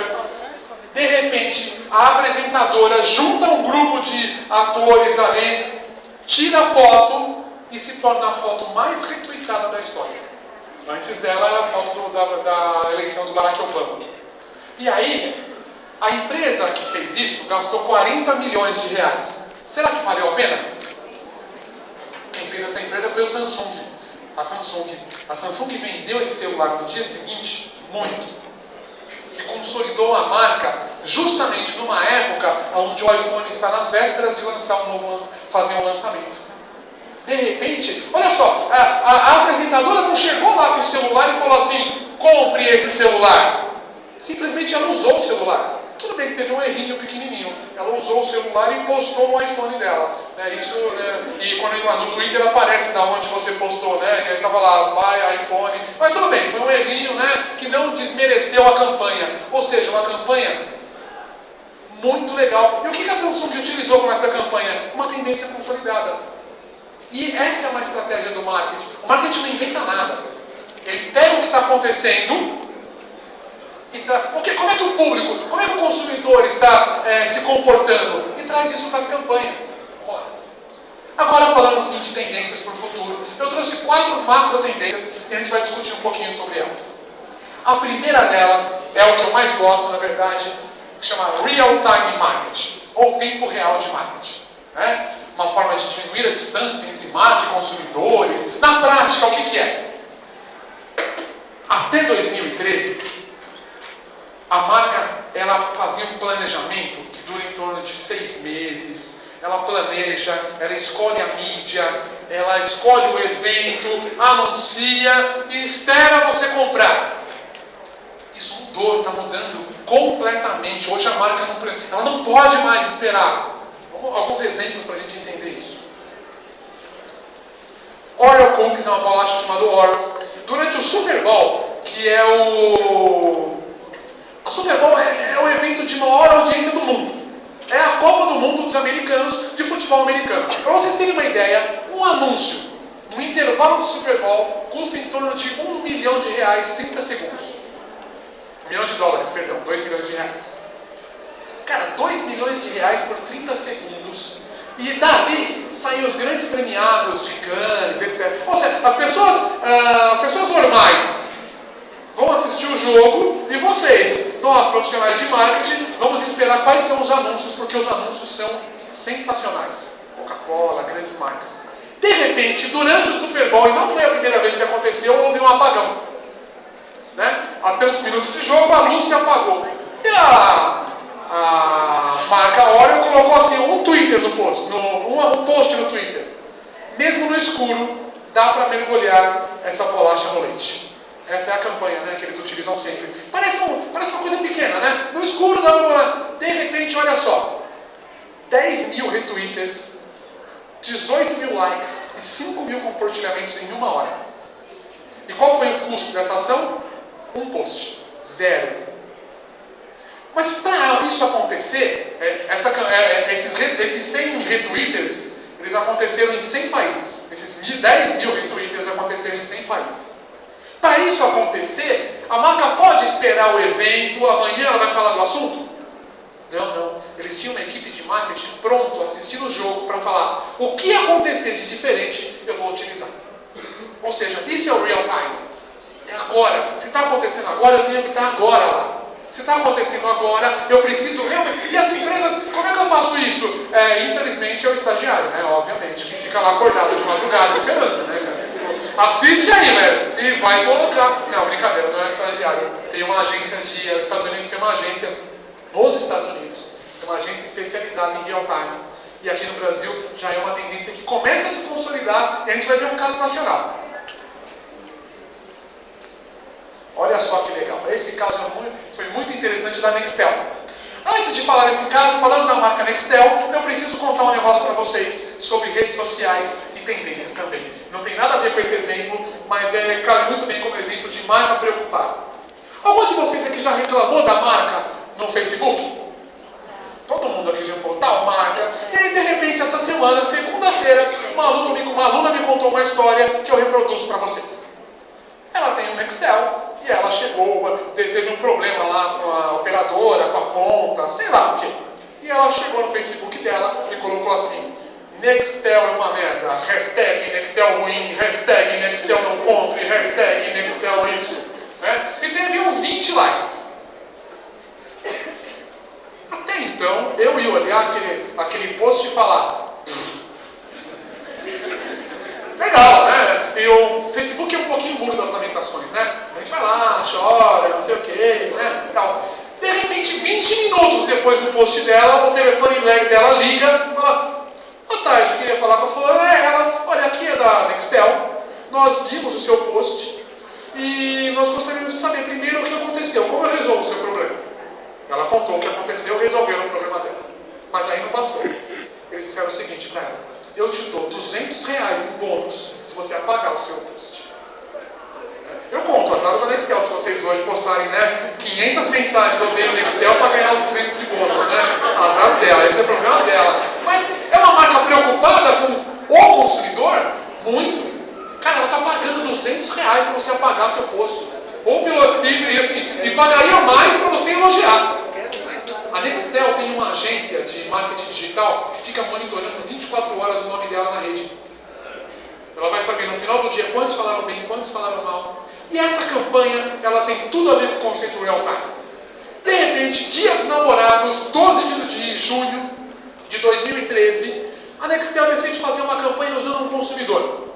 de repente, a apresentadora junta um grupo de atores ali, tira a foto e se torna a foto mais retweetada da história. Antes dela era a foto da eleição do Barack Obama. E aí, a empresa que fez isso gastou 40 milhões de reais. Será que valeu a pena? Quem fez essa empresa foi o Samsung. A Samsung vendeu esse celular no dia seguinte, muito. E consolidou a marca justamente numa época onde o iPhone está nas vésperas de fazer um lançamento. De repente, olha só, a apresentadora não chegou lá com o celular e falou assim, compre esse celular. Simplesmente ela usou o celular. Tudo bem que teve um errinho pequenininho. Ela usou o celular e postou no iPhone dela. E quando lá no Twitter aparece da onde você postou, ele estava lá, buy iPhone. Mas tudo bem, foi um errinho, que não desmereceu a campanha. Ou seja, uma campanha muito legal. E o que a Samsung utilizou com essa campanha? Uma tendência consolidada. E essa é uma estratégia do marketing. O marketing não inventa nada. Ele pega o que está acontecendo. Como é que o público, como é que o consumidor está se comportando? E traz isso para as campanhas. Agora falando assim de tendências para o futuro. Eu trouxe 4 macro tendências e a gente vai discutir um pouquinho sobre elas. A primeira dela é o que eu mais gosto, na verdade, que chama Real Time Marketing, ou tempo real de marketing. Né? Uma forma de diminuir a distância entre marca e consumidores. Na prática, o que é? Até 2013, a marca ela fazia um planejamento que dura em torno de 6 meses. Ela planeja, ela escolhe a mídia, ela escolhe o evento, anuncia e espera você comprar. Isso mudou, está mudando completamente. Hoje a marca ela não pode mais esperar. Alguns exemplos para a gente entender isso. Oreo Cookies é uma bolacha chamada Oreo. Durante o Super Bowl, que é o Super Bowl é o evento de maior audiência do mundo. É a Copa do Mundo dos americanos de futebol americano. Para vocês terem uma ideia, um anúncio no intervalo do Super Bowl custa em torno de R$1 milhão, 30 segundos. $1 milhão, perdão, 2 milhões de reais. Cara, 2 milhões de reais por 30 segundos. E dali saem os grandes premiados de Cannes, etc. Ou seja, as pessoas normais vão assistir o jogo e vocês, nós profissionais de marketing, vamos esperar quais são os anúncios, porque os anúncios são sensacionais. Coca-Cola, grandes marcas. De repente, durante o Super Bowl, e não foi a primeira vez que aconteceu, houve um apagão. Né? Há tantos minutos de jogo, a luz se apagou. E a marca Oreo colocou assim um Twitter no post, um post no Twitter. Mesmo no escuro, dá para mergulhar essa bolacha no leite. Essa é a campanha, né, que eles utilizam sempre. Parece uma coisa pequena, né? No escuro dá para... De repente, olha só. 10 mil retweets, 18 mil likes e 5 mil compartilhamentos em 1 hora. E qual foi o custo dessa ação? Um post. 0. Mas para isso acontecer, esses 100 retweeters, eles aconteceram em 100 países. Esses 10 mil retweeters aconteceram em 100 países. Para isso acontecer, a marca pode esperar o evento, amanhã ela vai falar do assunto? Não. Eles tinham uma equipe de marketing pronto, assistindo o jogo, para falar o que acontecer de diferente, eu vou utilizar. Ou seja, isso é o real time. É agora. Se está acontecendo agora, eu tenho que estar agora lá. Se está acontecendo agora, eu preciso realmente... E as empresas, como é que eu faço isso? Infelizmente é o estagiário, né? Obviamente, que fica lá acordado de madrugada esperando, né, cara? Assiste aí, velho, e vai colocar. Não, brincadeira, não é estagiário. Tem uma agência os Estados Unidos tem uma agência, nos Estados Unidos, tem uma agência especializada em real time. E aqui no Brasil já é uma tendência que começa a se consolidar e a gente vai ver um caso nacional. Olha só que legal. Esse caso foi muito interessante da Nextel. Antes de falar desse caso, falando da marca Nextel, eu preciso contar um negócio para vocês sobre redes sociais e tendências também. Não tem nada a ver com esse exemplo, mas cabe muito bem como exemplo de marca preocupada. Algum de vocês aqui já reclamou da marca no Facebook? Todo mundo aqui já falou, tal marca. E aí, de repente, essa semana, segunda-feira, uma aluna me contou uma história que eu reproduzo para vocês. Ela tem um Nextel. E ela chegou, teve um problema lá com a operadora, com a conta, sei lá o quê. E ela chegou no Facebook dela e colocou assim: Nextel é uma merda, hashtag Nextel ruim, hashtag Nextel não compre, hashtag Nextel isso. Né? E teve uns 20 likes. Até então, eu ia olhar aquele post e falar: legal, né? E o Facebook é um pouquinho burro das lamentações, né? A gente vai lá, chora, não sei o quê, né? Tal. De repente, 20 minutos depois do post dela, o telefone dela liga e fala: boa tarde, queria falar com a fulana. Ela, olha, aqui é da Nextel, nós vimos o seu post e nós gostaríamos de saber primeiro o que aconteceu, como eu resolvo o seu problema. Ela contou o que aconteceu, resolveram o problema dela. Mas aí não bastou. Eles disseram o seguinte para ela: eu te dou R$200 em bônus se você apagar o seu post. Eu conto, azar da Nextel, se vocês hoje postarem, né, 500 mensagens odeio Nextel para ganhar os 200 de bônus, né? Azar dela, esse é o problema dela. Mas é uma marca preocupada com o consumidor? Muito. Cara, ela está pagando R$200 para você apagar seu post. Ou e pagaria mais para você elogiar. A Nextel tem uma agência de marketing digital que fica monitorando 24 horas o nome dela na rede. vai saber no final do dia quantos falaram bem, quantos falaram mal. E essa campanha, ela tem tudo a ver com o conceito do real time. De repente, Dia dos Namorados, 12 de junho de 2013, a Nextel decide fazer uma campanha usando um consumidor.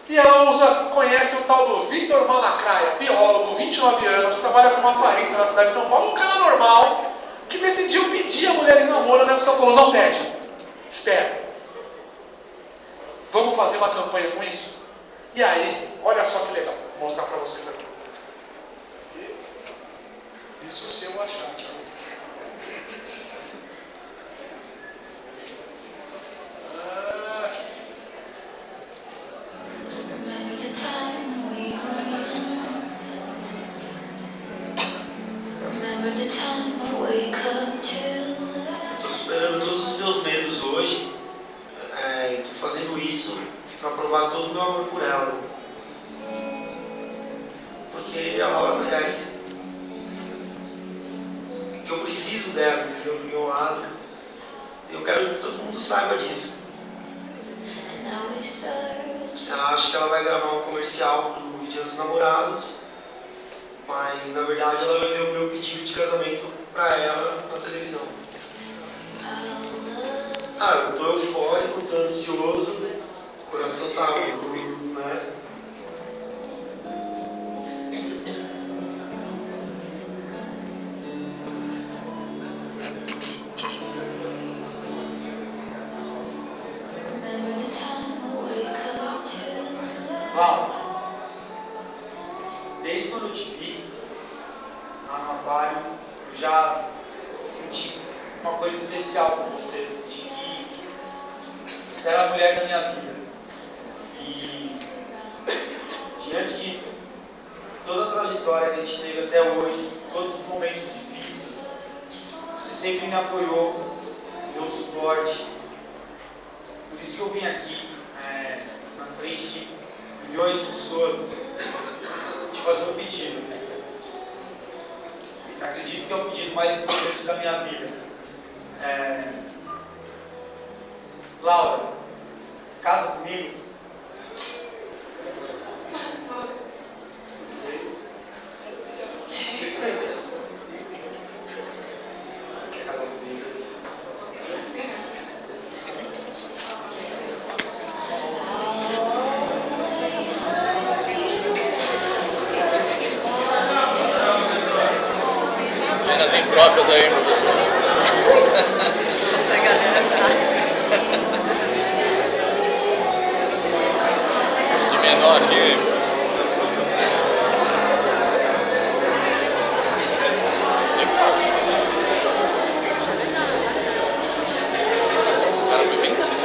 E ela conhece o tal do Vitor Malacraia, biólogo, 29 anos, trabalha como aparista na cidade de São Paulo, um cara normal, que decidiu pedir a mulher em namoro. A Nextel falou, não pede, espera. Vamos fazer uma campanha com isso? E aí, olha só que legal, vou mostrar para vocês aqui. Isso se eu achar aqui. Estou superando todos os meus medos hoje. Estou fazendo isso para provar todo o meu amor por ela. Porque a Laura merece. Que eu preciso dela, entendeu? Do meu lado. Eu quero que todo mundo saiba disso. Ela acha que ela vai gravar um comercial pro Dia dos Namorados, mas na verdade ela vai ver o meu pedido de casamento pra ela na televisão. Eu tô eufórico, tô ansioso, o coração tá né? Desde quando eu te vi lá no aquário, eu já senti uma coisa especial com você. Eu senti que você era a mulher da minha vida. E diante de toda a trajetória que a gente teve até hoje, todos os momentos difíceis, você sempre me apoiou, me deu suporte. Por isso que eu vim aqui, na frente de milhões de pessoas, te fazer um pedido. Acredito que é o pedido mais importante da minha vida. Laura, casa comigo? Quer casar comigo? Cenas impróprias aí, professor. Essa galera De menor aqui. O cara foi vencido.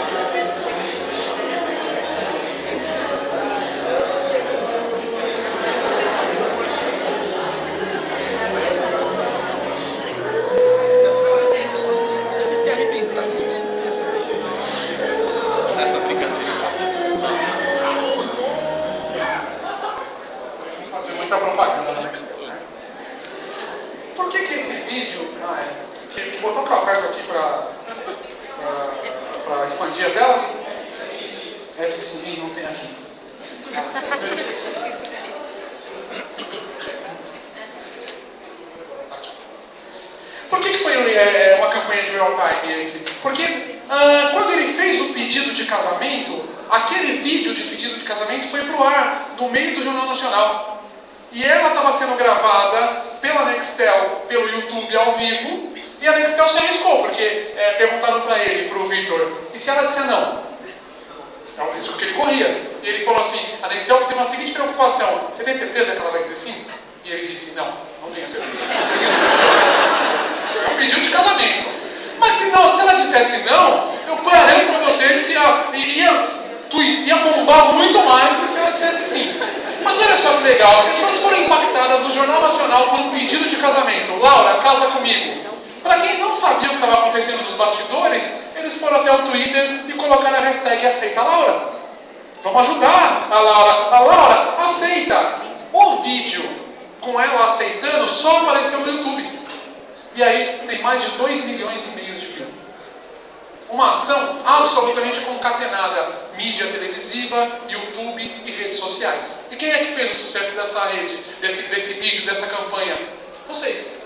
Essa brincadeira. Vamos fazer muita propaganda na Nextel, né? Por que esse vídeo... que botou que eu aperto aqui para expandir a tela? F5 não tem aqui. Por que foi uma campanha de real time esse? Porque quando ele fez o pedido de casamento, aquele vídeo de pedido de casamento foi pro ar, no meio do Jornal Nacional. E ela estava sendo gravada pela Nextel, pelo YouTube ao vivo, e a Nextel se arriscou, porque perguntaram para ele, pro Vitor, e se ela disser não? É o risco que ele corria. E ele falou assim, a Nextel tem uma seguinte preocupação, você tem certeza que ela vai dizer sim? E ele disse, não tenho certeza. É um pedido de casamento. Mas se ela dissesse não, eu garanto para vocês que ia bombar muito mais do que se ela dissesse sim. Mas olha só que legal, as pessoas foram impactadas no Jornal Nacional por um pedido de casamento. Laura, casa comigo. Para quem não sabia o que estava acontecendo nos bastidores, eles foram até o Twitter e colocaram a hashtag aceita Laura. Vamos ajudar a Laura. A Laura aceita. O vídeo com ela aceitando só apareceu no YouTube. E aí tem mais de 2,5 milhões de views. Uma ação absolutamente concatenada. Mídia televisiva, YouTube e redes sociais. E quem é que fez o sucesso dessa rede, desse vídeo, dessa campanha? Vocês.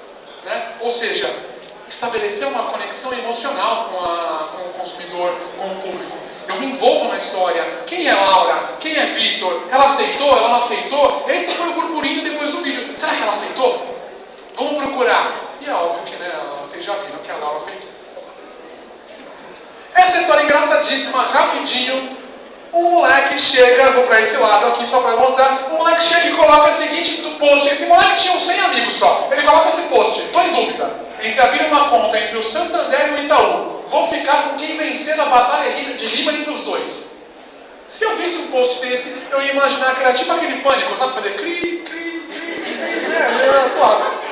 Né? Ou seja, estabelecer uma conexão emocional com o consumidor, com o público. Eu me envolvo na história. Quem é Laura? Quem é Vitor? Ela aceitou? Ela não aceitou? Esse foi o burburinho depois do vídeo. Será que ela aceitou? Vamos procurar. E é óbvio que vocês já viram que a Laura aceitou. Essa história é engraçadíssima, rapidinho. Um moleque chega, vou para esse lado aqui só para mostrar. Um moleque chega e coloca o seguinte post. Esse moleque tinha uns 100 amigos só. Ele coloca esse post. Estou em dúvida entre abrir uma conta entre o Santander e o Itaú. Vou ficar com quem vencer na batalha de rima entre os dois. Se eu visse um post desse, eu ia imaginar que era tipo aquele pânico, sabe? Fazer cri, cri, cri.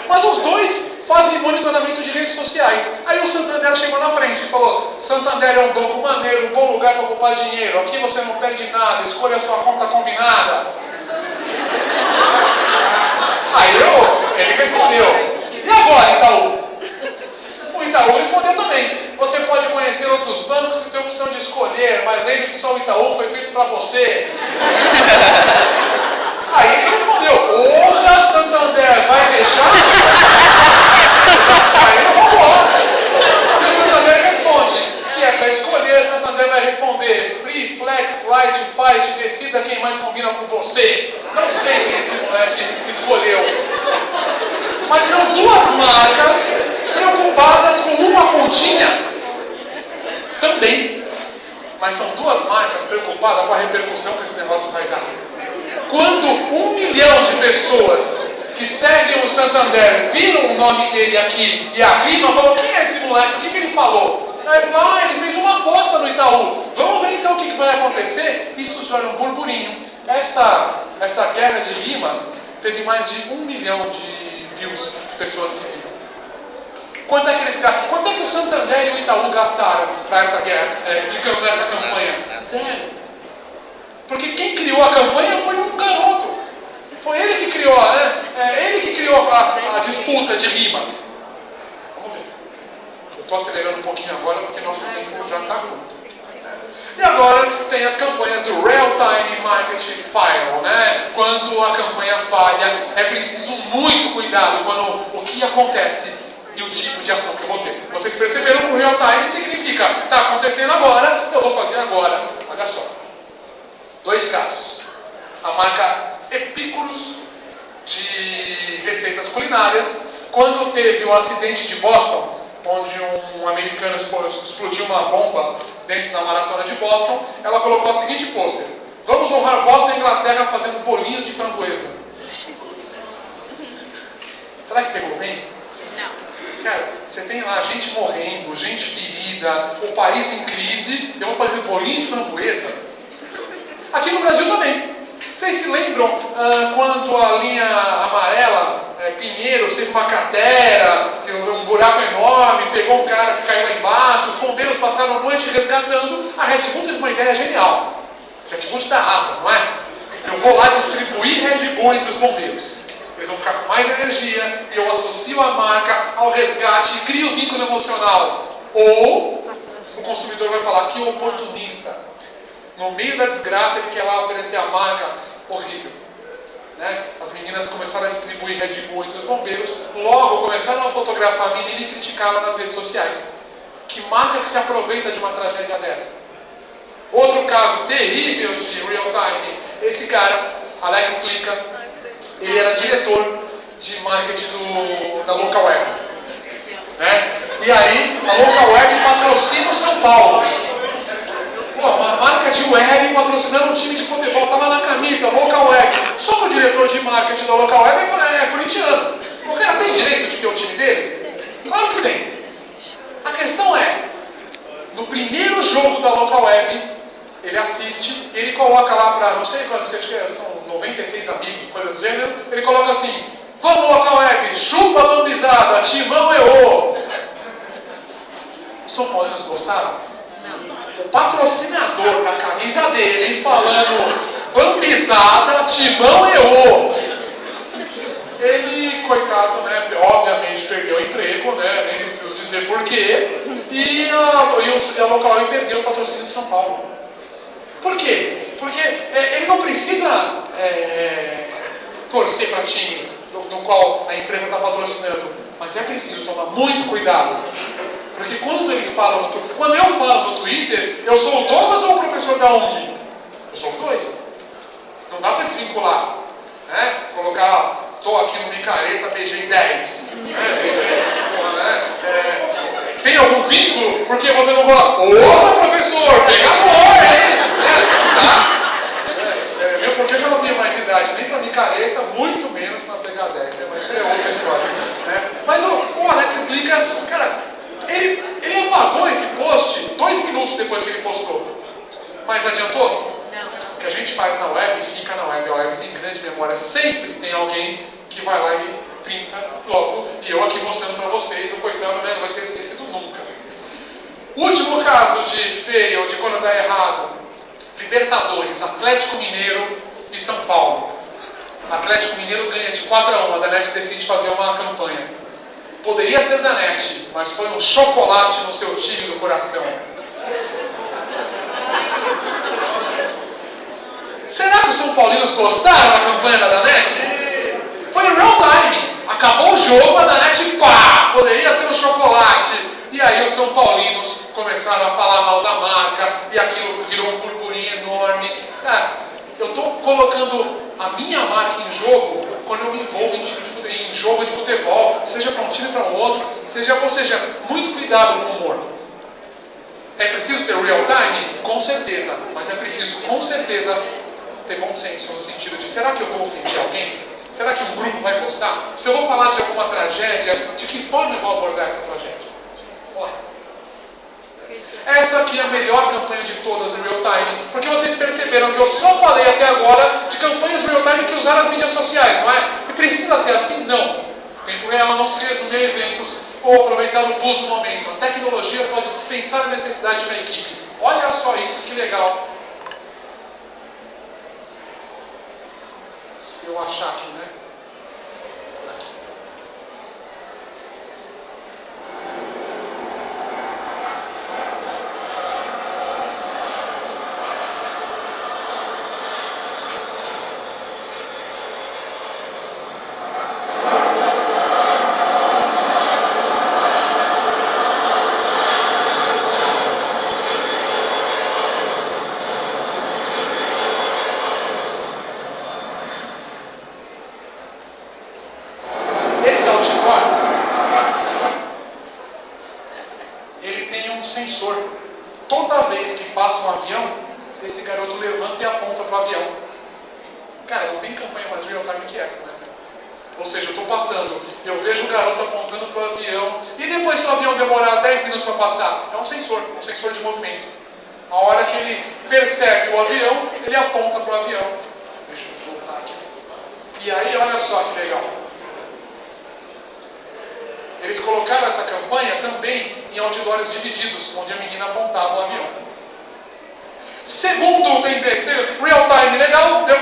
Mas os dois fazem monitoramento de redes sociais. Aí o Santander chegou na frente e falou: Santander é um banco maneiro, um bom lugar para poupar dinheiro. Aqui você não perde nada, escolha a sua conta combinada. Aí ele respondeu: e agora, Itaú? O Itaú respondeu também: você pode conhecer outros bancos e ter a opção de escolher, mas lembre que só o Itaú foi feito para você. Aí ele respondeu: porra, Santander, vai deixar? Aí ele falou. E o Santander responde: se é para escolher, Santander vai responder: free, flex, light, fight, decida quem mais combina com você. Não sei quem esse moleque escolheu. Mas são duas marcas preocupadas com uma continha também. Mas são duas marcas preocupadas com a repercussão que esse negócio vai dar. Quando 1 milhão de pessoas que seguem o Santander viram o nome dele aqui e a rima falou: quem é esse moleque? O que ele falou? Aí ele falou: ele fez uma aposta no Itaú. Vamos ver então o que vai acontecer? Isso gera um burburinho. Essa guerra de rimas teve mais de 1 milhão de views, de pessoas que viram. Quanto é que o Santander e o Itaú gastaram para essa guerra, nessa campanha? Zero. Porque quem criou a campanha foi um garoto. Foi ele que criou, ele que criou a disputa de rimas. Vamos ver. Eu estou acelerando um pouquinho agora porque nosso tempo já está curto. E agora tem as campanhas do Real-Time Marketing Fail, né? Quando a campanha falha, é preciso muito cuidado quando o que acontece e o tipo de ação que eu vou ter. Vocês perceberam que o Real-Time significa: está acontecendo agora, eu vou fazer agora. Olha só. 2 casos. A marca Epicurus, de receitas culinárias, quando teve o acidente de Boston, onde um americano explodiu uma bomba dentro da maratona de Boston, ela colocou o seguinte pôster: vamos honrar Boston e Inglaterra fazendo bolinhos de framboesa. Será que pegou bem? Não. Cara, você tem lá gente morrendo, gente ferida, o país em crise, eu vou fazer bolinho de framboesa? Aqui no Brasil também. Vocês se lembram quando a linha amarela, Pinheiros, teve uma cratera, um buraco enorme, pegou um cara que caiu lá embaixo, os bombeiros passaram a noite resgatando? A Red Bull teve uma ideia genial. Red Bull te dá asas, não é? Eu vou lá distribuir Red Bull entre os bombeiros. Eles vão ficar com mais energia e eu associo a marca ao resgate e crio vínculo emocional. Ou o consumidor vai falar: que oportunista. No meio da desgraça, ele quer lá oferecer a marca horrível. Né? As meninas começaram a distribuir Red Bull entre os bombeiros, logo começaram a fotografar a menina e criticá-la nas redes sociais. Que marca que se aproveita de uma tragédia dessa? Outro caso terrível de real-time, esse cara, Alex Klica, ele era diretor de marketing da Local Web. Né? E aí, a Local Web patrocina o São Paulo. Pô, uma marca de web patrocinando um time de futebol, estava na camisa, Local Web. Só que o diretor de marketing da Local Web é corintiano. O cara tem direito de ter o time dele? Claro que tem. A questão é, no primeiro jogo da Local Web, ele assiste, ele coloca lá para, não sei quantos, acho que são 96 amigos, coisas do gênero, ele coloca assim: vamos Local Web, chupa lambizada, timão eu. Os São Paulinos gostaram? O patrocinador da camisa dele falando: vambizada, timão eu. Ele coitado, né, obviamente perdeu o emprego, né, nem preciso dizer porquê, e a local perdeu o patrocínio de São Paulo. Por quê? Porque ele não precisa torcer para time no qual a empresa está patrocinando, mas é preciso tomar muito cuidado. Porque quando ele fala quando eu falo no Twitter, eu sou o Douglas ou o professor da ONG? Eu sou os dois. Não dá para desvincular. Né? Colocar, estou aqui no Micareta, beijei 10. Tem algum vínculo? Porque você não fala, porra, professor, pega amor, hein? Tá? Meu, porque eu já não tenho mais idade nem para Micareta, muito menos para pegar 10. Mas isso é outra história. Né? Mas o Alex explica, cara, ele apagou esse post 2 minutos depois que ele postou. Mas adiantou? O que a gente faz na web fica na web. A web tem grande memória. Sempre tem alguém que vai lá e printa logo. E eu aqui mostrando para vocês, o coitado, né, não vai ser esquecido nunca. Último caso de fail, de quando dá errado. Libertadores, Atlético Mineiro e São Paulo. Atlético Mineiro ganha de 4-1. A Danete decide fazer uma campanha. Poderia ser Danete, mas foi um chocolate no seu time do coração. Será que os São Paulinos gostaram da campanha da Danete? Foi em real time. Acabou o jogo, a Danete, pá! Poderia ser um chocolate. E aí os São Paulinos começaram a falar mal da marca, e aquilo virou um burburinho enorme. Cara, eu estou colocando a minha marca em jogo quando eu me envolvo em jogo de futebol, seja para um time para um outro, ou seja, muito cuidado com o humor. É preciso ser real time? Com certeza, mas é preciso, com certeza, ter bom senso no sentido de, será que eu vou ofender alguém? Será que um grupo vai postar? Se eu vou falar de alguma tragédia, de que forma eu vou abordar essa tragédia? Vamos lá. Essa aqui é a melhor campanha de todas no real time, porque vocês perceberam que eu só falei até agora de campanhas real time que usaram as mídias sociais, não é? E precisa ser assim? Não. Tempo real não se resume a eventos ou aproveitar o buzz do momento. A tecnologia pode dispensar a necessidade de uma equipe. Olha só isso, que legal. Se eu achar aqui, né? Aqui. Esse outdoor, ele tem um sensor. Toda vez que passa um avião, esse garoto levanta e aponta para o avião. Cara, não tem campanha mais real time que essa, né? Ou seja, eu estou passando, eu vejo o garoto apontando para o avião, e depois se o avião demorar 10 minutos para passar, é um sensor de movimento. A hora que ele percebe o avião, ele aponta para o avião. Deixa eu voltar aqui. E aí, olha só que legal. Eles colocaram essa campanha também em outdoors divididos, onde a menina apontava o avião. Segundo tendência, real time legal, deu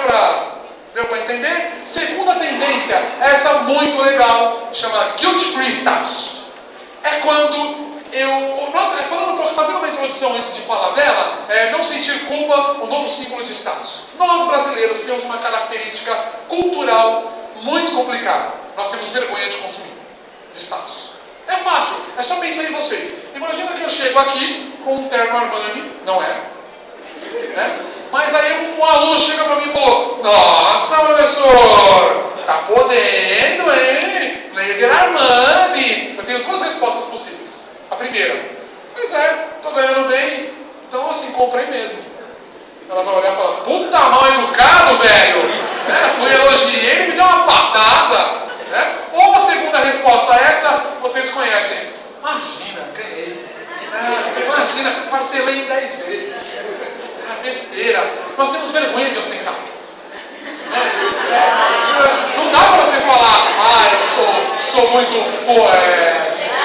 para entender? Segunda tendência, essa muito legal, chamada guilt free status. É quando fazendo uma introdução antes de falar dela, não sentir culpa, o novo símbolo de status. Nós brasileiros temos uma característica cultural muito complicada. Nós temos vergonha de consumir. De status. É fácil, é só pensar em vocês. Imagina que eu chego aqui com um terno Armani, não é? Né? Mas aí um aluno chega para mim e falou: nossa, professor, tá podendo, hein? Blazer Armani. Eu tenho 2 respostas possíveis. A primeira: pois é, tô ganhando bem, então assim, comprei mesmo. Ela vai olhar e falar: puta, mal educado, velho. Fui elogiei, ele me deu uma patada. Ou a segunda resposta, essa vocês conhecem. Imagina, ganhei. Imagina, parcelei em 10 vezes. Besteira. Nós temos vergonha de ostentar. Não dá para você falar: eu sou muito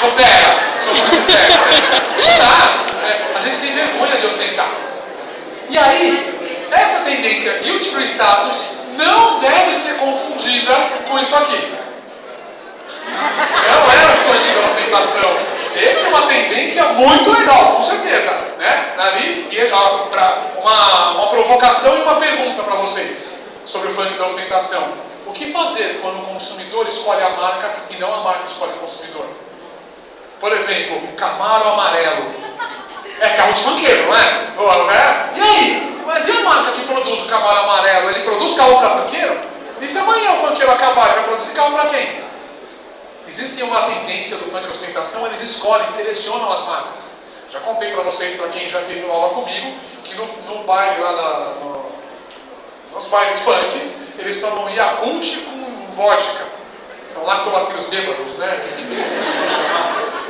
sou fera. Não dá. A gente tem vergonha de ostentar. E aí, essa tendência guilt free status não deve ser confundida com isso aqui. Não é um funk da ostentação. Essa é uma tendência muito legal, com certeza. Né? Ali, uma provocação e uma pergunta para vocês sobre o funk da ostentação. O que fazer quando o consumidor escolhe a marca e não a marca escolhe o consumidor? Por exemplo, Camaro amarelo. É carro de funkeiro, não é? E aí? Mas e a marca que produz o Camaro amarelo? Ele produz carro para funkeiro? E se amanhã o funkeiro acabar, ele vai produzir carro para quem? Existe uma tendência do funk ostentação, eles escolhem, selecionam as marcas. Já contei para vocês, para quem já teve aula comigo, que no baile lá nos bailes funks, eles tomam Yakult com vodka. São lactobacilos bêbados, né?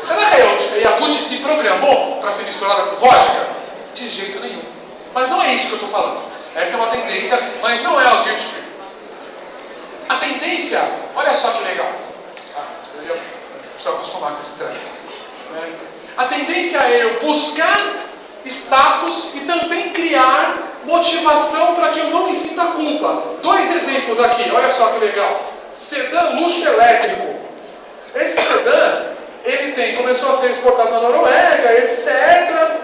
Será que a Yakult se programou para ser misturada com vodka? De jeito nenhum. Mas não é isso que eu estou falando. Essa é uma tendência, mas não é o guilt free. A tendência, olha só que legal. Eu preciso acostumar com esse termo. A tendência é eu buscar status e também criar motivação para que eu não me sinta culpa. 2 exemplos aqui, olha só que legal. Sedã luxo elétrico. Esse sedã, começou a ser exportado na Noruega, etc.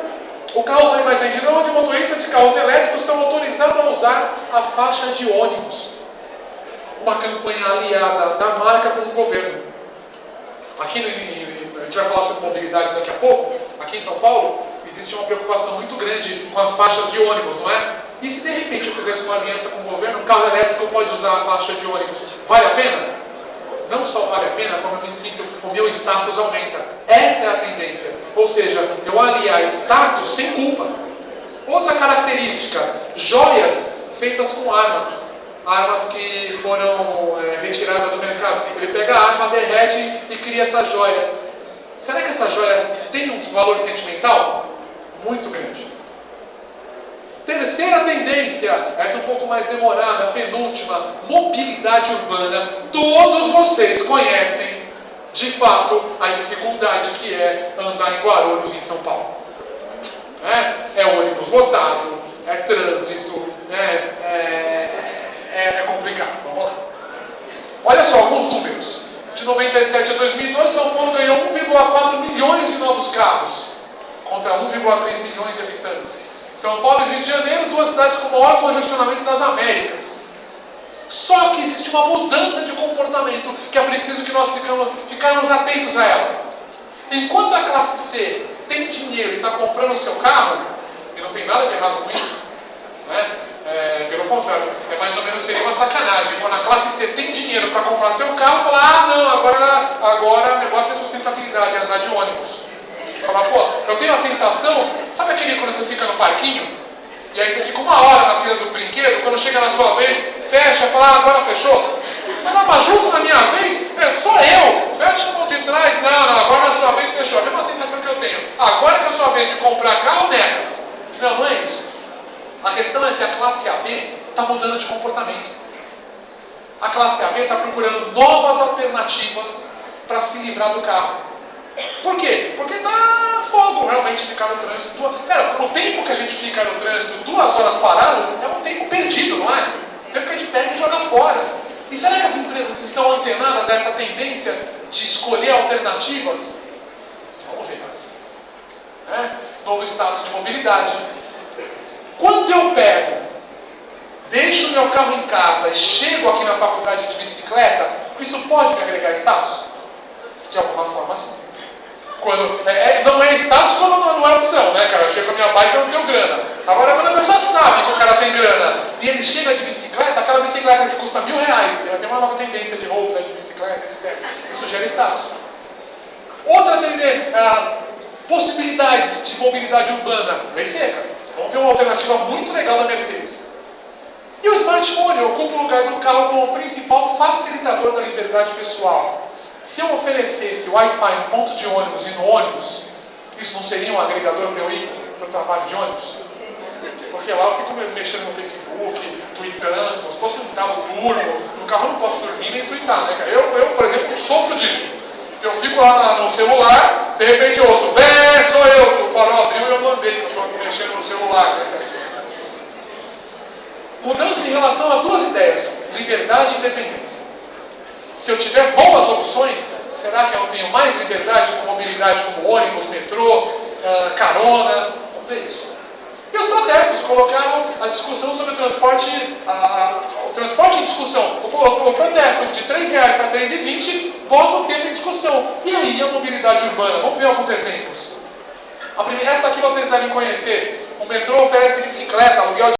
O carro foi mais vendido onde motoristas de carros elétricos são autorizados a usar a faixa de ônibus. Uma campanha aliada da marca com o governo. Aqui a gente vai falar sobre mobilidade daqui a pouco. Aqui em São Paulo existe uma preocupação muito grande com as faixas de ônibus, não é? E se de repente eu fizesse uma aliança com o governo, um carro elétrico pode usar a faixa de ônibus, vale a pena? Não só vale a pena, como eu me sinto, o meu status aumenta. Essa é a tendência. Ou seja, eu aliar status sem culpa. Outra característica, joias feitas com armas. Armas que foram retiradas do mercado. Ele pega a arma, derrete e cria essas joias. Será que essa joia tem um valor sentimental? Muito grande. Terceira tendência, essa um pouco mais demorada, penúltima, mobilidade urbana. Todos vocês conhecem, de fato, a dificuldade que é andar em Guarulhos, em São Paulo. É ônibus lotado, é trânsito, é complicado. Vamos lá. Olha só alguns números. De 97 a 2012, São Paulo ganhou 1,4 milhões de novos carros, contra 1,3 milhões de habitantes. São Paulo e Rio de Janeiro, 2 cidades com o maior congestionamento das Américas. Só que existe uma mudança de comportamento que é preciso que nós ficarmos atentos a ela. Enquanto a classe C tem dinheiro e está comprando o seu carro, e não tem nada de errado com isso, pelo contrário, mais ou menos seria uma sacanagem. Quando a classe C tem dinheiro para comprar seu carro, falar, não, agora o negócio é sustentabilidade, é andar de ônibus. Falar, eu tenho a sensação, sabe aquele quando você fica no parquinho, e aí você fica 1 hora na fila do brinquedo, quando chega na sua vez, fecha, fala, agora fechou. Mas na Majuco, na minha vez, só eu, fecha o ponto de trás, não, agora na sua vez fechou. A mesma sensação que eu tenho, agora que é a sua vez de comprar carro, necas. Não é isso. A questão é que a classe AB está mudando de comportamento. A classe AB está procurando novas alternativas para se livrar do carro. Por quê? Porque está fogo realmente ficar no trânsito. O tempo que a gente fica no trânsito 2 horas parado é um tempo perdido, não é? O tempo que a gente pega e joga fora. E será que as empresas estão antenadas a essa tendência de escolher alternativas? Vamos ver. Novo status de mobilidade. Quando eu deixo meu carro em casa e chego aqui na faculdade de bicicleta, isso pode me agregar status? De alguma forma, sim. Não é status quando não é opção, né, cara? Eu chego com a minha bike e eu não tenho grana. Agora, quando a pessoa sabe que o cara tem grana e ele chega de bicicleta, aquela bicicleta que custa R$1.000, tem uma nova tendência de roupas de bicicleta, etc. Isso gera status. Outra tendência, possibilidades de mobilidade urbana. Lei seca. Vamos ver uma alternativa muito legal da Mercedes. E o smartphone ocupa o lugar do carro como o principal facilitador da liberdade pessoal. Se eu oferecesse Wi-Fi no ponto de ônibus e no ônibus, isso não seria um agregador para eu ir para o trabalho de ônibus? Porque lá eu fico mexendo no Facebook, tweetando, estou sentado, durmo, no carro eu não posso dormir nem tweetar, né, cara? Eu, por exemplo, sofro disso. Eu fico lá no celular, de repente eu ouço, sou eu, que o farol abriu e eu não andei, que eu estou mexendo no celular, né, cara? Mudança em relação a 2 ideias, liberdade e independência. Se eu tiver boas opções, será que eu não tenho mais liberdade com mobilidade como ônibus, metrô, carona? Vamos ver isso. E os protestos colocaram a discussão sobre o transporte em discussão. O protesto de R$3 para R$3,20 bota o tema em discussão. E aí a mobilidade urbana? Vamos ver alguns exemplos. Essa aqui vocês devem conhecer. O metrô oferece bicicleta, aluguel de